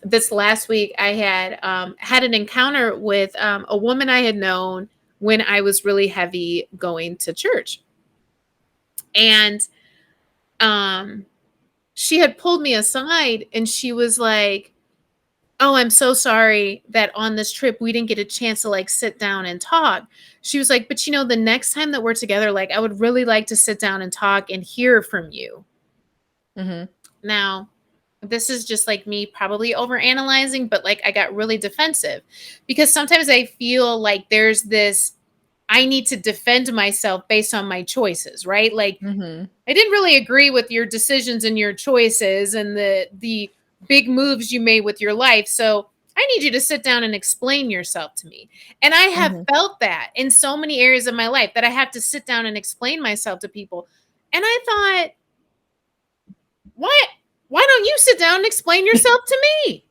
this last week. I had an encounter with a woman I had known when I was really heavy going to church. And um she had pulled me aside and she was like, oh, I'm so sorry that on this trip we didn't get a chance to like sit down and talk. She was like, but you know, the next time that we're together, like I would really like to sit down and talk and hear from you. Mhm. Now, this is just like me probably over analyzing, but like I got really defensive because sometimes I feel like there's this I need to defend myself based on my choices, right? Like Mhm. I didn't really agree with your decisions and your choices and the big moves you made with your life. So I need you to sit down and explain yourself to me. And I have Mhm. felt that in so many areas of my life that I have to sit down and explain myself to people. And I thought, what? Why don't you sit down and explain yourself to me?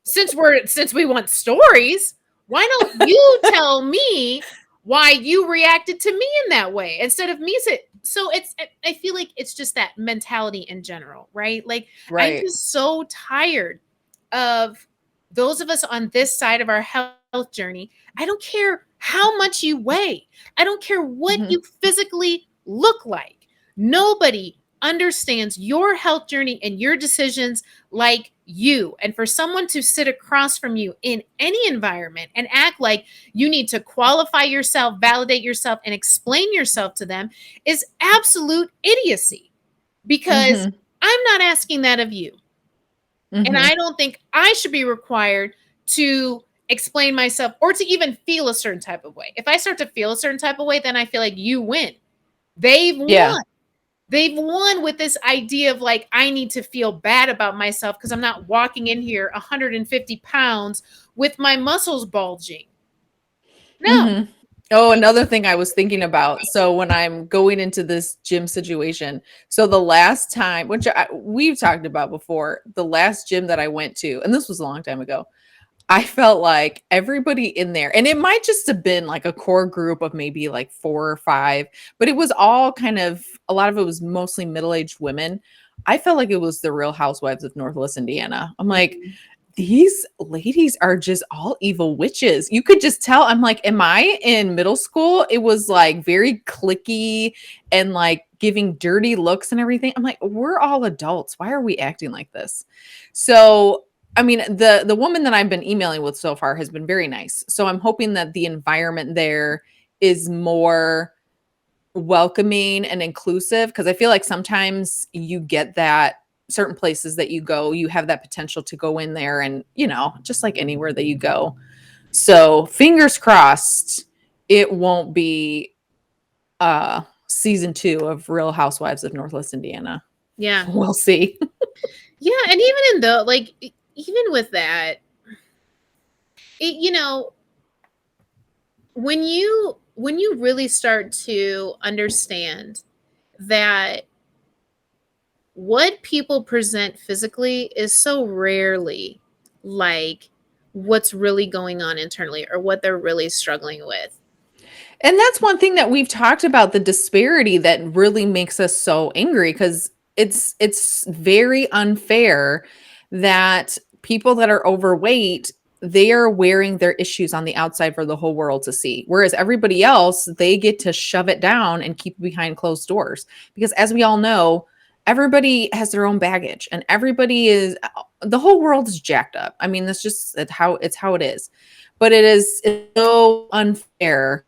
Since we want stories, why don't you tell me why you reacted to me in that way instead of me sit so it's I feel like it's just that mentality in general, right? Like I'm Right. just so tired of those of us on this side of our health journey. I don't care how much you weigh. I don't care what Mhm. you physically look like. Nobody understands your health journey and your decisions like you. And for someone to sit across from you in any environment and act like you need to qualify yourself, validate yourself, and explain yourself to them is absolute idiocy because Mhm. I'm not asking that of you. And Mhm. I don't think I should be required to explain myself or to even feel a certain type of way. If I start to feel a certain type of way, then I feel like you win. They've Yeah. won. They've won with this idea of like, I need to feel bad about myself because I'm not walking in here 150 pounds with my muscles bulging. No. Mhm. Oh, another thing I was thinking about. So when I'm going into this gym situation, so the last time, which we've talked about before, the last gym that I went to, and this was a long time ago, I felt like everybody in there, and it might just have been like a core group of maybe like 4 or 5, but it was all kind of a lot of it was mostly middle-aged women. I felt like it was the Real Housewives of Northwest Indiana. I'm like, Mhm. these ladies are just all evil witches. You could just tell. I'm like, am I in middle school? It was like very clicky and like giving dirty looks and everything. I'm like, we're all adults. Why are we acting like this? So, I mean, the woman that I've been emailing with so far has been very nice. So I'm hoping that the environment there is more welcoming and inclusive because I feel like sometimes you get that certain places that you go, you have that potential to go in there and, just like anywhere that you go. So, fingers crossed it won't be season 2 of Real Housewives of Northwest Indiana. Yeah. We'll see. Yeah. And even in the, like, even with that, you know, when you really start to understand that what people present physically is so rarely like what's really going on internally or what they're really struggling with. And that's one thing that we've talked about, the disparity that really makes us so angry because it's very unfair that people that are overweight, they are wearing their issues on the outside for the whole world to see. Whereas everybody else, they get to shove it down and keep it behind closed doors. Because as we all know, everybody has their own baggage and everybody is the whole world is jacked up. I mean, that's just it's how it is. But it's so unfair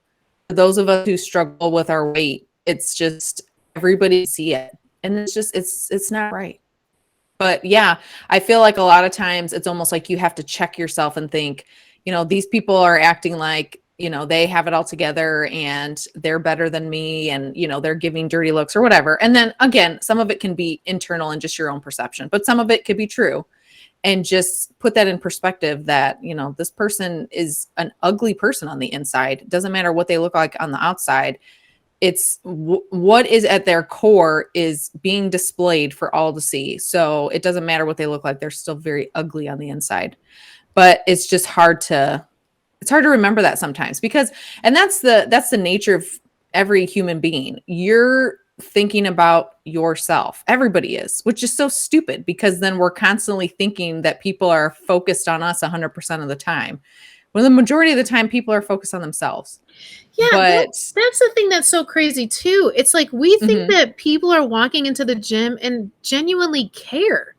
for those of us who struggle with our weight. It's just everybody see it. And it's not right. But yeah, I feel like a lot of times it's almost like you have to check yourself and think, these people are acting like, they have it all together and they're better than me and, they're giving dirty looks or whatever. And then again, some of it can be internal and just your own perception, but some of it could be true. And just put that in perspective that, this person is an ugly person on the inside. It doesn't matter what they look like on the outside. It's what is at their core is being displayed for all to see. So it doesn't matter what they look like. They're still very ugly on the inside. But it's hard to remember that sometimes because and that's the nature of every human being. You're thinking about yourself. Everybody is, which is so stupid because then we're constantly thinking that people are focused on us 100% of the time. When the majority of the time people are focused on themselves. Yeah, But that's the thing that's so crazy too. It's like we think mhm, that people are walking into the gym and genuinely care.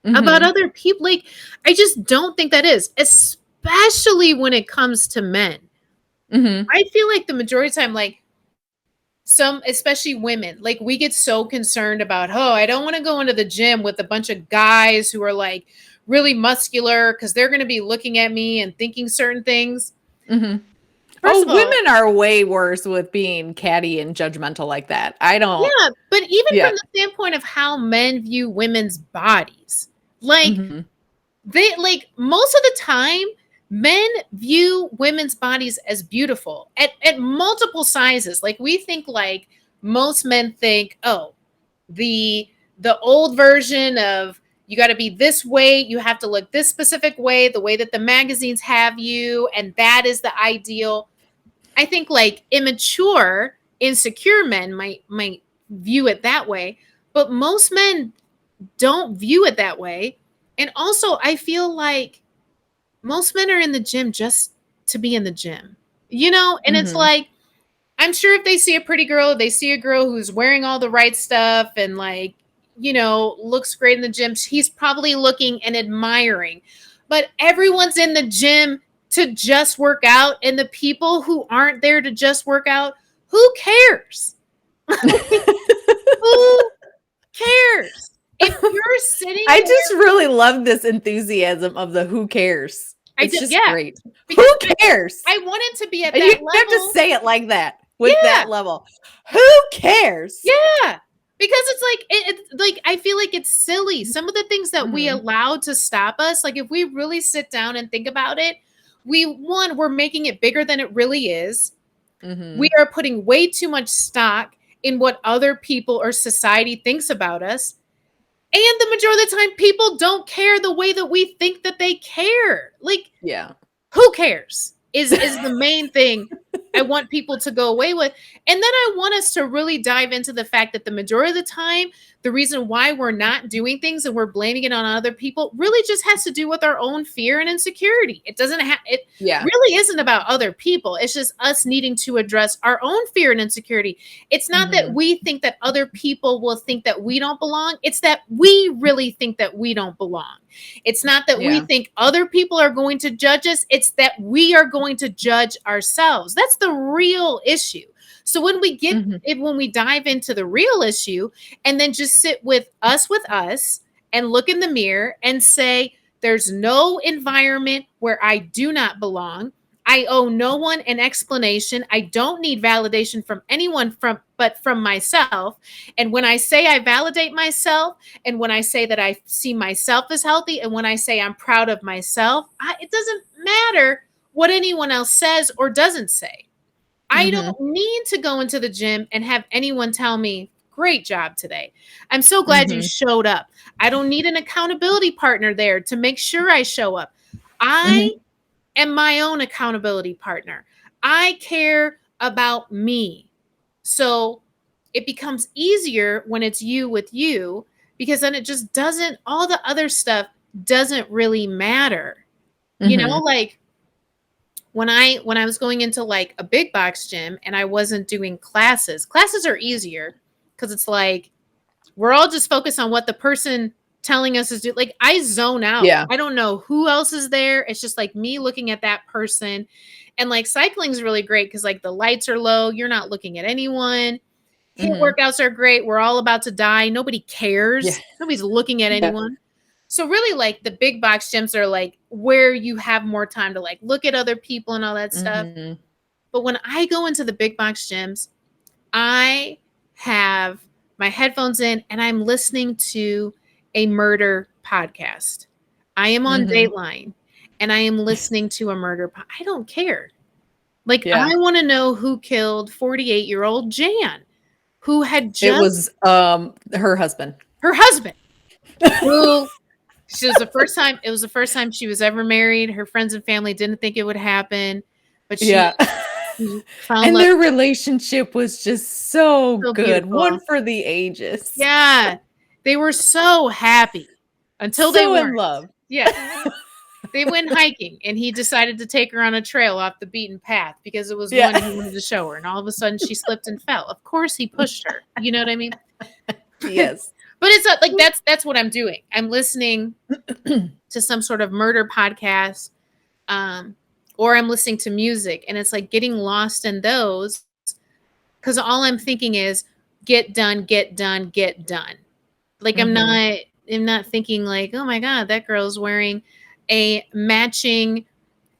about Mhm. other people. Like, I just don't think that is, especially when it comes to men. Mhm. I feel like the majority of the time, like, some, especially women, like, we get so concerned about, oh, I don't want to go into the gym with a bunch of guys who are like really muscular because they're going to be looking at me and thinking certain things. Mhm. First Oh, of all, women are way worse with being catty and judgmental like that. I don't. yeah, but even from Yeah. the standpoint of how men view women's bodies, like, Mhm. they, like, most of the time, men view women's bodies as beautiful at multiple sizes. Like, we think, like, most men think, oh, the the old version of, you got to be this way, you have to look this specific way, the way that the magazines have you, and that is the ideal. I think, like, immature, insecure men might view it that way, but most men don't view it that way. And also, I feel like most men are in the gym just to be in the gym. And it's Mhm. like, I'm sure if they see a pretty girl, they see a girl who's wearing all the right stuff and, like, looks great in the gym, he's probably looking and admiring. But everyone's in the gym to just work out, and the people who aren't there to just work out, who cares? Who cares? If you're sitting I just there, really love this enthusiasm of the who cares. I It's do, just yeah, great. Who because cares? I wanted to be at And you that have to level. say it like that with Yeah, that level. Who cares? yeah. Because it's like, it's like, I feel like it's silly. Some of the things that we Mhm. allow to stop us, like, if we really sit down and think about it, we're making it bigger than it really is. We Mhm. are putting way too much stock in what other people or society thinks about us. And the majority of the time, people don't care the way that we think that they care. Like, Yeah. who cares is the main thing I want people to go away with. And then I want us to really dive into the fact that the majority of the time, the reason why we're not doing things and we're blaming it on other people really just has to do with our own fear and insecurity. It doesn't have, it Yeah. really isn't about other people. It's just us needing to address our own fear and insecurity. It's not that Mhm. we think that other people will think that we don't belong. It's that we really think that we don't belong. It's not that we Yeah. think other people are going to judge us. It's that we are going to judge ourselves. That's the real issue. So Mhm. when we dive into the real issue and then just sit with us and look in the mirror and say, there's no environment where I do not belong. I owe no one an explanation. I don't need validation from anyone but from myself. And when I say I validate myself, and when I say that I see myself as healthy, and when I say I'm proud of myself, it doesn't matter what anyone else says or doesn't say. I Mhm. don't need to go into the gym and have anyone tell me, great job today. I'm so glad you Mhm. showed up. I don't need an accountability partner there to make sure I show up. I Mhm. am my own accountability partner. I care about me. So it becomes easier when it's you with you, because then it just doesn't, all the other stuff doesn't really matter. Mhm. Like, when I was going into, like, a big box gym and I wasn't doing classes. Classes are easier because it's like we're all just focused on what the person telling us is do. Like, I zone out. Yeah. I don't know who else is there. It's just like me looking at that person. And, like, cycling is really great because, like, the lights are low. You're not looking at anyone. HIIT Mhm. workouts are great. We're all about to die. Nobody Yeah. cares. Nobody's looking at Yeah. anyone. So really, like, the big box gyms are like where you have more time to, like, look at other people and all that stuff. Mhm. But when I go into the big box gyms, I have my headphones in and I'm listening to a murder podcast. I am on Mhm. Dateline and I am listening to a I don't care. Like, Yeah. I want to know who killed 48-year-old Jan, who had It just, was, her husband. her husband, who, it was the first time she was ever married. Her friends and family didn't think it would happen, but Yeah. she found And love. their relationship was just so So good, one beautiful. for the ages. Yeah. They were so happy until they So in weren't. love. Yeah. They went hiking and he decided to take her on a trail off the beaten path because it was one Yeah. he wanted to show her. And all of a sudden she slipped and fell. Of course he pushed her. You know what I mean? But Yes. But it's not like that's what I'm doing. I'm listening to some sort of murder podcast, um, or I'm listening to music, and it's like getting lost in those because all I'm thinking is get done, get done, get done. Like Mhm. I'm not thinking like, oh my god, that girl's wearing a matching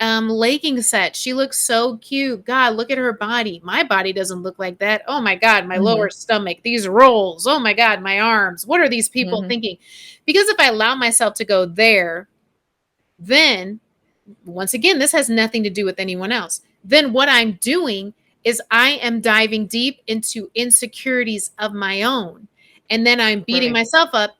legging set. She looks so cute. God, look at her body. My body doesn't look like that. Oh my god, my lower Mhm. stomach, these rolls. Oh my god, my arms. What are these people Mhm. thinking? Because if I allow myself to go there, then once again, this has nothing to do with anyone else. Then what I'm doing is I am diving deep into insecurities of my own. And then I'm beating Right. myself up.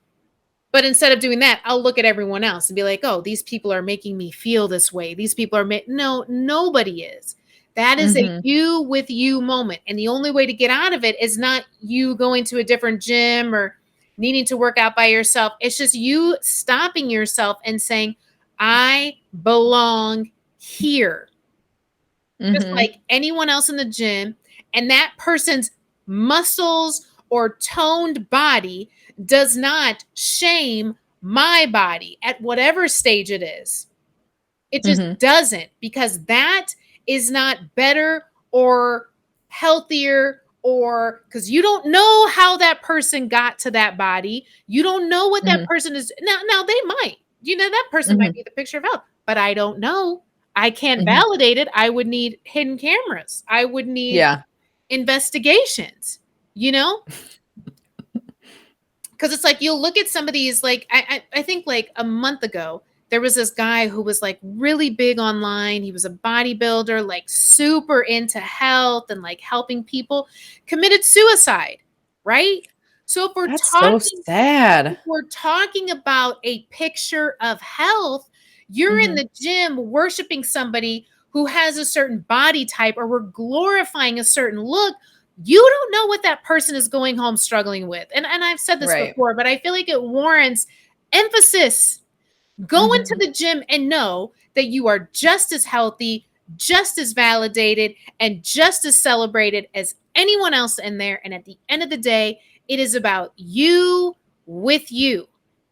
But instead of doing that, I'll look at everyone else and be like, oh, these people are making me feel this way. These people are, no, nobody is. That is a Mhm. you with you moment. And the only way to get out of it is not you going to a different gym or needing to work out by yourself. It's just you stopping yourself and saying, I belong here, just Mhm. like anyone else in the gym. And that person's muscles or toned body does not shame my body at whatever stage it is. It just Mhm. doesn't, because that is not better or healthier, or because you don't know how that person got to that body. You don't know what that Mhm. person is. Now they might, that person might Mhm. be the picture of health, but I don't know. I can't Mhm. validate it. I would need hidden cameras. I would need Yeah. investigations, you know? Because it's like you'll look at some of these, like I think like a month ago there was this guy who was like really big online. He was a bodybuilder, like super into health and like helping people, committed suicide, right? So That's so sad. if we're talking about a picture of health, you're in Mhm. the gym worshiping somebody who has a certain body type, or we're glorifying a certain look. You don't know what that person is going home struggling with. And I've said this Right. before, but I feel like it warrants emphasis. Go into Mhm. the gym and know that you are just as healthy, just as validated, and just as celebrated as anyone else in there. And at the end of the day, it is about you with you.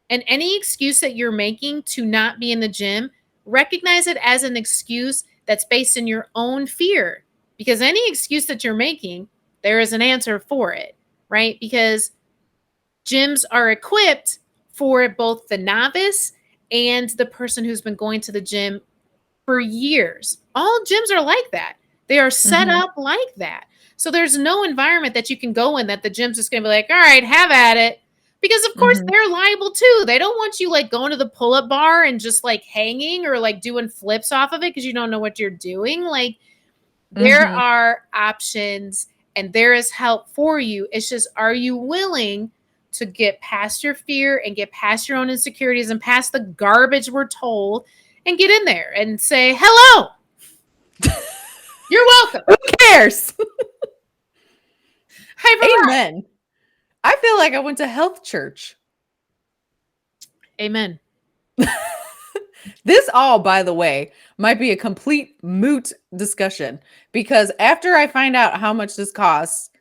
And any excuse that you're making to not be in the gym, recognize it as an excuse that's based in your own fear. Because any excuse that you're making, there is an answer for it, right? Because gyms are equipped for both the novice and the person who's been going to the gym for years. All gyms are like that. They are set Mhm. up like that. So there's no environment that you can go in that the gym's just going to be like, all right, have at it. Because of course Mhm. they're liable too. They don't want you like going to the pull-up bar and just like hanging or like doing flips off of it because you don't know what you're doing. Like there Mhm. are options and there is help for you. It's just, are you willing to get past your fear and get past your own insecurities and past the garbage we're told and get in there and say, hello, you're welcome. Who cares? I've arrived. Amen. I feel like I went to health church. Amen. This all, by the way, might be a complete moot discussion because after I find out how much this costs,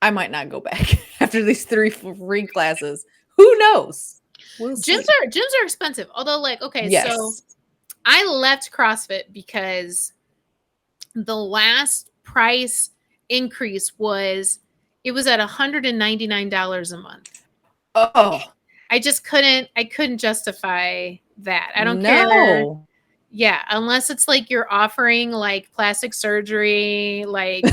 I might not go back after these three free classes. Who knows? We'll see. Gyms are expensive. Although, like, okay, so Yes. I left CrossFit because the last price increase was, it was at $199 a month. Oh, I couldn't justify that. I don't care. no. Yeah, unless it's like you're offering like plastic surgery, like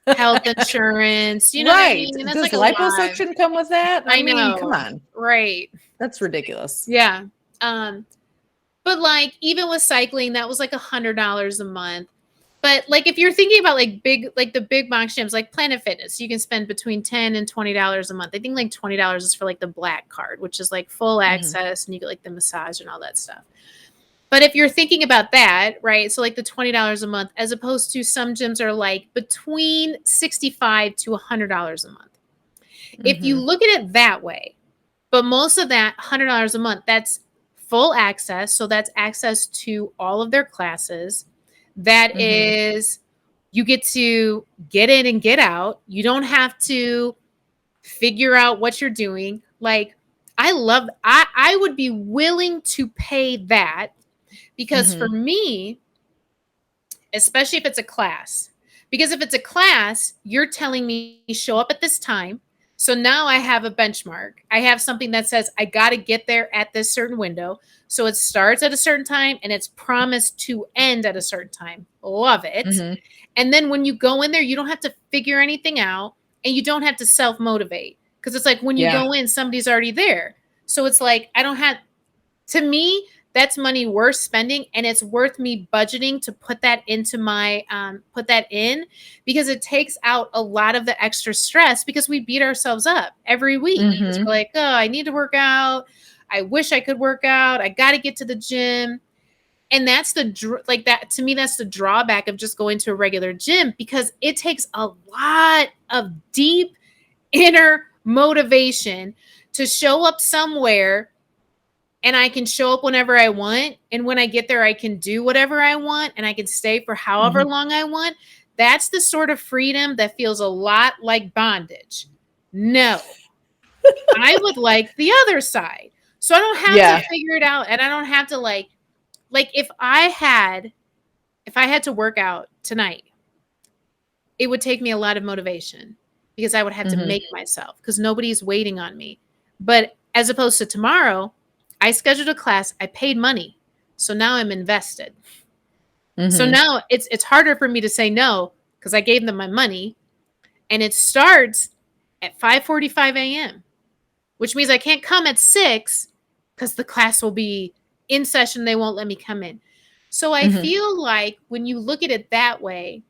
health insurance, you know what I Right. mean? And that's Does like a lot. liposuction come with that? I I mean, come know. on. Right. That's ridiculous. Yeah. Um, but like even with cycling, that was like $100 a month. But like if you're thinking about like the big box gyms, like Planet Fitness, you can spend between $10 and $20 a month. I think like $20 is for like the black card, which is like full Mhm. access and you get like the massage and all that stuff. But if you're thinking about that, right? So like the $20 a month, as opposed to some gyms are like between $65 to $100 a month. If you Mhm. look at it that way, but most of that $100 a month, that's full access. So that's access to all of their classes. That Mhm. is, you get to get in and get out. You don't have to figure out what you're doing. Like, I would be willing to pay that because for Mhm. me, especially if it's a class. Because if it's a class, you're telling me show up at this time. So now I have a benchmark. I have something that says I got to get there at this certain window. So it starts at a certain time and it's promised to end at a certain time. Love it. Mhm. And then when you go in there, you don't have to figure anything out and you don't have to self motivate because it's like when you Yeah. go in, somebody's already there. So it's like I don't have to me that's money worth spending and it's worth me budgeting to put that into my put that in because it takes out a lot of the extra stress because we beat ourselves up every week because we're Mhm. like, oh, I need to work out, I wish I could work out, I got to get to the gym. And that's like that to me, that's the drawback of just going to a regular gym because it takes a lot of deep inner motivation to show up somewhere and I can show up whenever I want. And when I get there, I can do whatever I want and I can stay for however Mhm. long I want. That's the sort of freedom that feels a lot like bondage. No, I would like the other side. So I don't have to Yeah. figure it out and I don't have to like if I had to work out tonight, it would take me a lot of motivation because I would have to Mhm. make myself because nobody's waiting on me. But as opposed to tomorrow, I scheduled a class, I paid money. So now I'm invested. So Mhm. now it's harder for me to say no because I gave them my money and it starts at 5:45 a.m., which means I can't come at 6 because the class will be in session. They won't let me come in. So I Mhm. feel like when you look at it that way,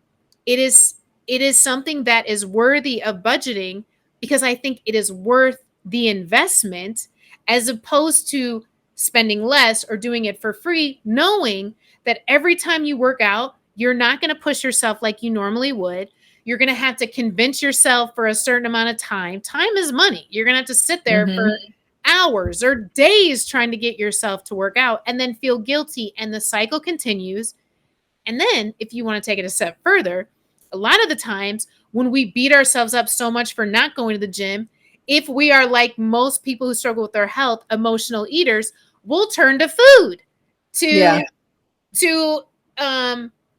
it is it is something that is worthy of budgeting because I think it is worth the investment as opposed to spending less or doing it for free, knowing that every time you work out, you're not going to push yourself like you normally would. You're going to have to convince yourself for a certain amount of time. Time is money. You're going to have to sit there Mhm. for hours or days trying to get yourself to work out and then feel guilty. And the cycle continues. And then, if you want to take it a step further, a lot of the times when we beat ourselves up so much for not going to the gym, if we are like most people who struggle with their health, emotional eaters, we'll turn to food to Yeah. to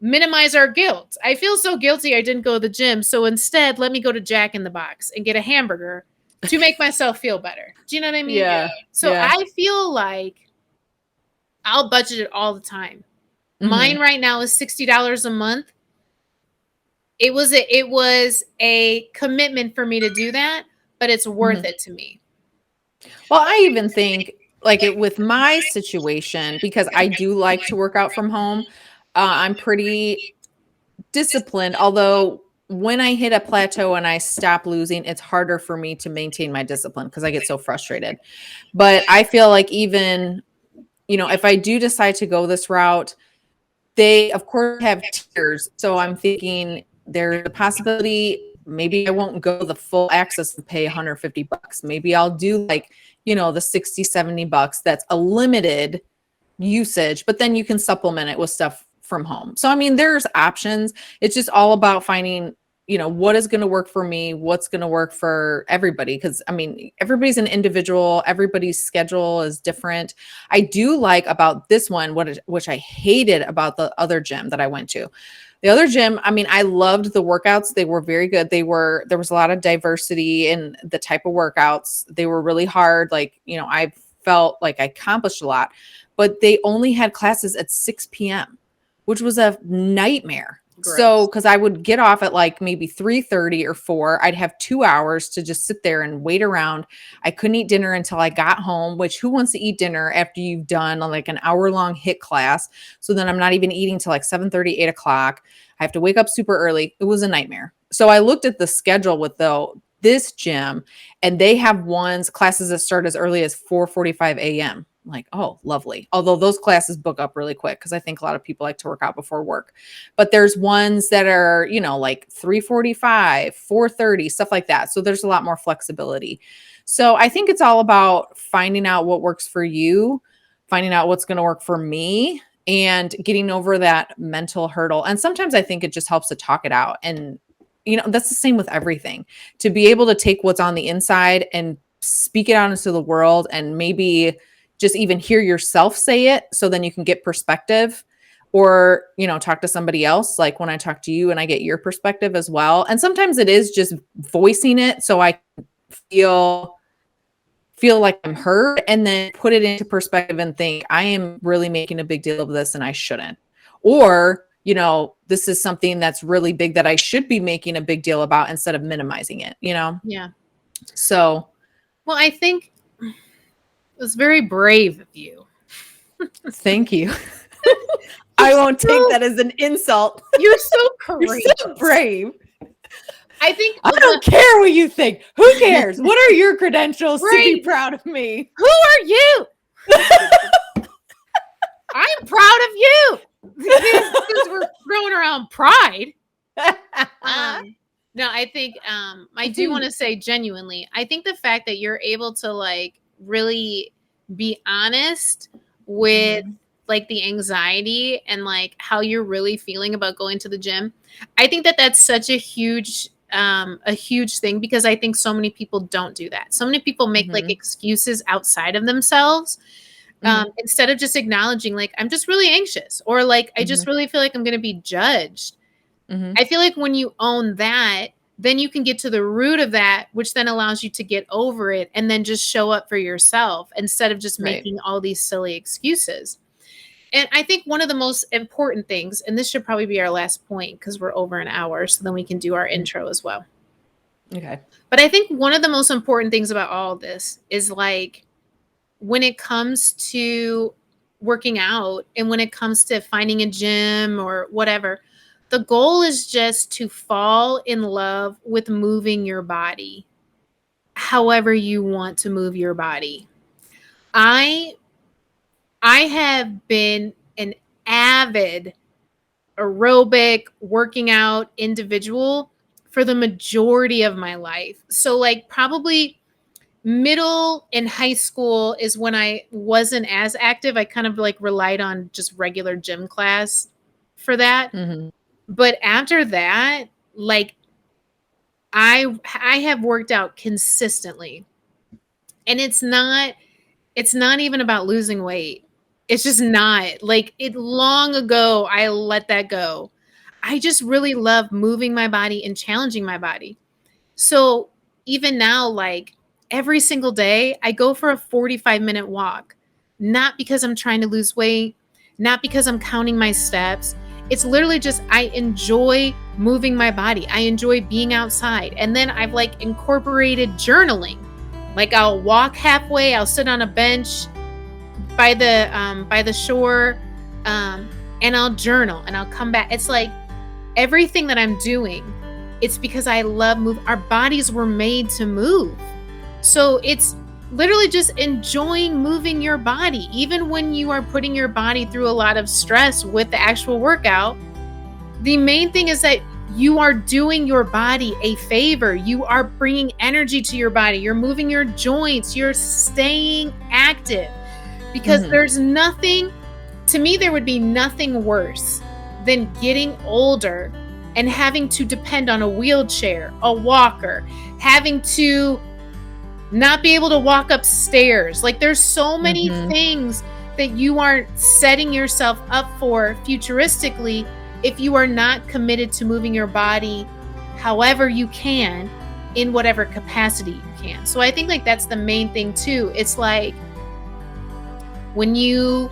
minimize our guilt. I feel so guilty I didn't go to the gym, so instead, let me go to Jack in the Box and get a hamburger to make myself feel better. Do you know what I mean? Yeah. So Yeah. I feel like I'll budget it all the time. Mine Mhm. right now is $60 a month. It was a commitment for me to do that, but it's worth Mhm. it to me. Well, I even think like it with my situation because I do like to work out from home. I'm pretty disciplined, although when I hit a plateau and I stop losing, it's harder for me to maintain my discipline because I get so frustrated. But I feel like even, if I do decide to go this route, they of course have tiers. So I'm thinking there's a possibility maybe I won't go the full access and pay 150 bucks. Maybe I'll do like, the 60, 70 bucks. That's a limited usage, but then you can supplement it with stuff from home. So I mean, there's options. It's just all about finding, what is going to work for me, what's going to work for everybody because I mean, everybody's an individual, everybody's schedule is different. I do like about this one which I hated about the other gym that I went to. The other gym, I mean, I loved the workouts. They were very good. There was a lot of diversity in the type of workouts. They were really hard. Like, I felt like I accomplished a lot, but they only had classes at 6 p.m., which was a nightmare. So, Gross. because I would get off at like maybe 3:30 or 4, I'd have 2 hours to just sit there and wait around. I couldn't eat dinner until I got home, which who wants to eat dinner after you've done like an hour-long HIIT class? So then I'm not even eating till like 7:30, 8 o'clock. I have to wake up super early. It was a nightmare. So I looked at the schedule with this gym, and they have classes that start as early as 4:45 a.m. Like, oh, lovely. Although those classes book up really quick because I think a lot of people like to work out before work. But there's ones that are, like 3:45, 4:30, stuff like that. So there's a lot more flexibility. So I think it's all about finding out what works for you, finding out what's going to work for me, and getting over that mental hurdle. And sometimes I think it just helps to talk it out and that's the same with everything. To be able to take what's on the inside and speak it out into the world, and maybe just even hear yourself say it, so then you can get perspective, or, talk to somebody else, like when I talk to you and I get your perspective as well. And sometimes it is just voicing it so I feel like I'm heard, and then put it into perspective and think, I am really making a big deal of this and I shouldn't. Or, this is something that's really big that I should be making a big deal about instead of minimizing it, Yeah. So Well, I think it was very brave of you. thank you. I won't take that as an insult. You're so You're courageous. so brave. I think I don't care what you think. Who cares? What are your credentials to be proud of me? Who are you? I'm proud of you. Because we're throwing around pride. No, I think I do want to say genuinely, I think the fact that you're able to like really be honest with like the anxiety and like how you're really feeling about going to the gym, I think that that's such a huge thing, because I think so many people don't do that. So many people make like excuses outside of themselves. Instead of just acknowledging like, I'm just really anxious, or like, I just really feel like I'm going to be judged. I feel like when you own that, then you can get to the root of that, which then allows you to get over it and then just show up for yourself instead of just making all these silly excuses. And I think one of the most important things, and this should probably be our last point because we're over an hour, so then we can do our intro as well. Okay. But I think one of the most important things about all of this is like, when it comes to working out and when it comes to finding a gym or whatever, the goal is just to fall in love with moving your body however you want to move your body. I have been an avid aerobic working out individual for the majority of my life. So like probably middle and high school is when I wasn't as active. I kind of like relied on just regular gym class for that. But after that, like I have worked out consistently. And it's not even about losing weight. It's just not. Like it long ago I let that go. I just really love moving my body and challenging my body. So even now, like every single day, I go for a 45-minute walk, not because I'm trying to lose weight, not because I'm counting my steps. It's literally just, I enjoy moving my body. I enjoy being outside. And then I've like incorporated journaling. Like I'll walk halfway, I'll sit on a bench by the shore, and I'll journal and I'll come back. It's like everything that I'm doing, it's because I love move. Our bodies were made to move. So it's literally just enjoying moving your body. Even when you are putting your body through a lot of stress with the actual workout, the main thing is that you are doing your body a favor. You are bringing energy to your body. You're moving your joints. You're staying active. Because there's nothing, to me, there would be nothing worse than getting older and having to depend on a wheelchair, a walker, having to not be able to walk upstairs. Like there's so many things that you aren't setting yourself up for futuristically if you are not committed to moving your body however you can in whatever capacity you can. So I think like that's the main thing too. It's like when you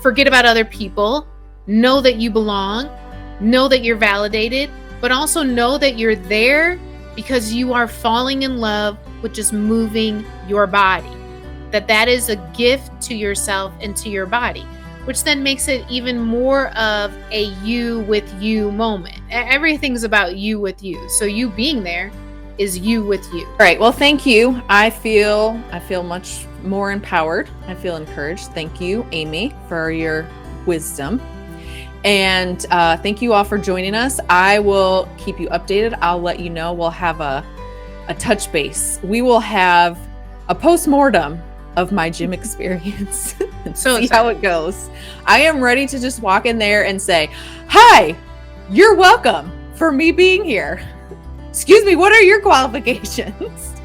forget about other people, know that you belong, know that you're validated, but also know that you're there because you are falling in love with just moving your body. That is a gift to yourself and to your body, which then makes it even more of a you with you moment. Everything's about you with you. So you being there is you with you. All right. Well, thank you. I feel much more empowered. I feel encouraged. Thank you, Amy, for your wisdom. And thank you all for joining us. I will keep you updated. I'll let you know. We'll have a touch base. We will have a post-mortem of my gym experience and see how it goes. I am ready to just walk in there and say, hi, you're welcome for me being here. Excuse me, what are your qualifications?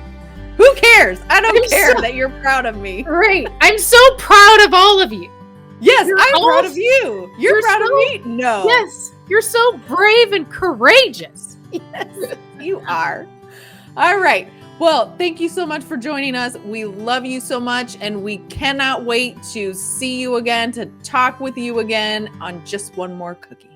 Who cares? I don't care that you're proud of me. Right. I'm so proud of all of you. Yes, I'm proud of you. You're proud of me? No. Yes. You're so brave and courageous. Yes, you are. All right. Well, thank you so much for joining us. We love you so much, and we cannot wait to see you again, to talk with you again on Just One More Cookie.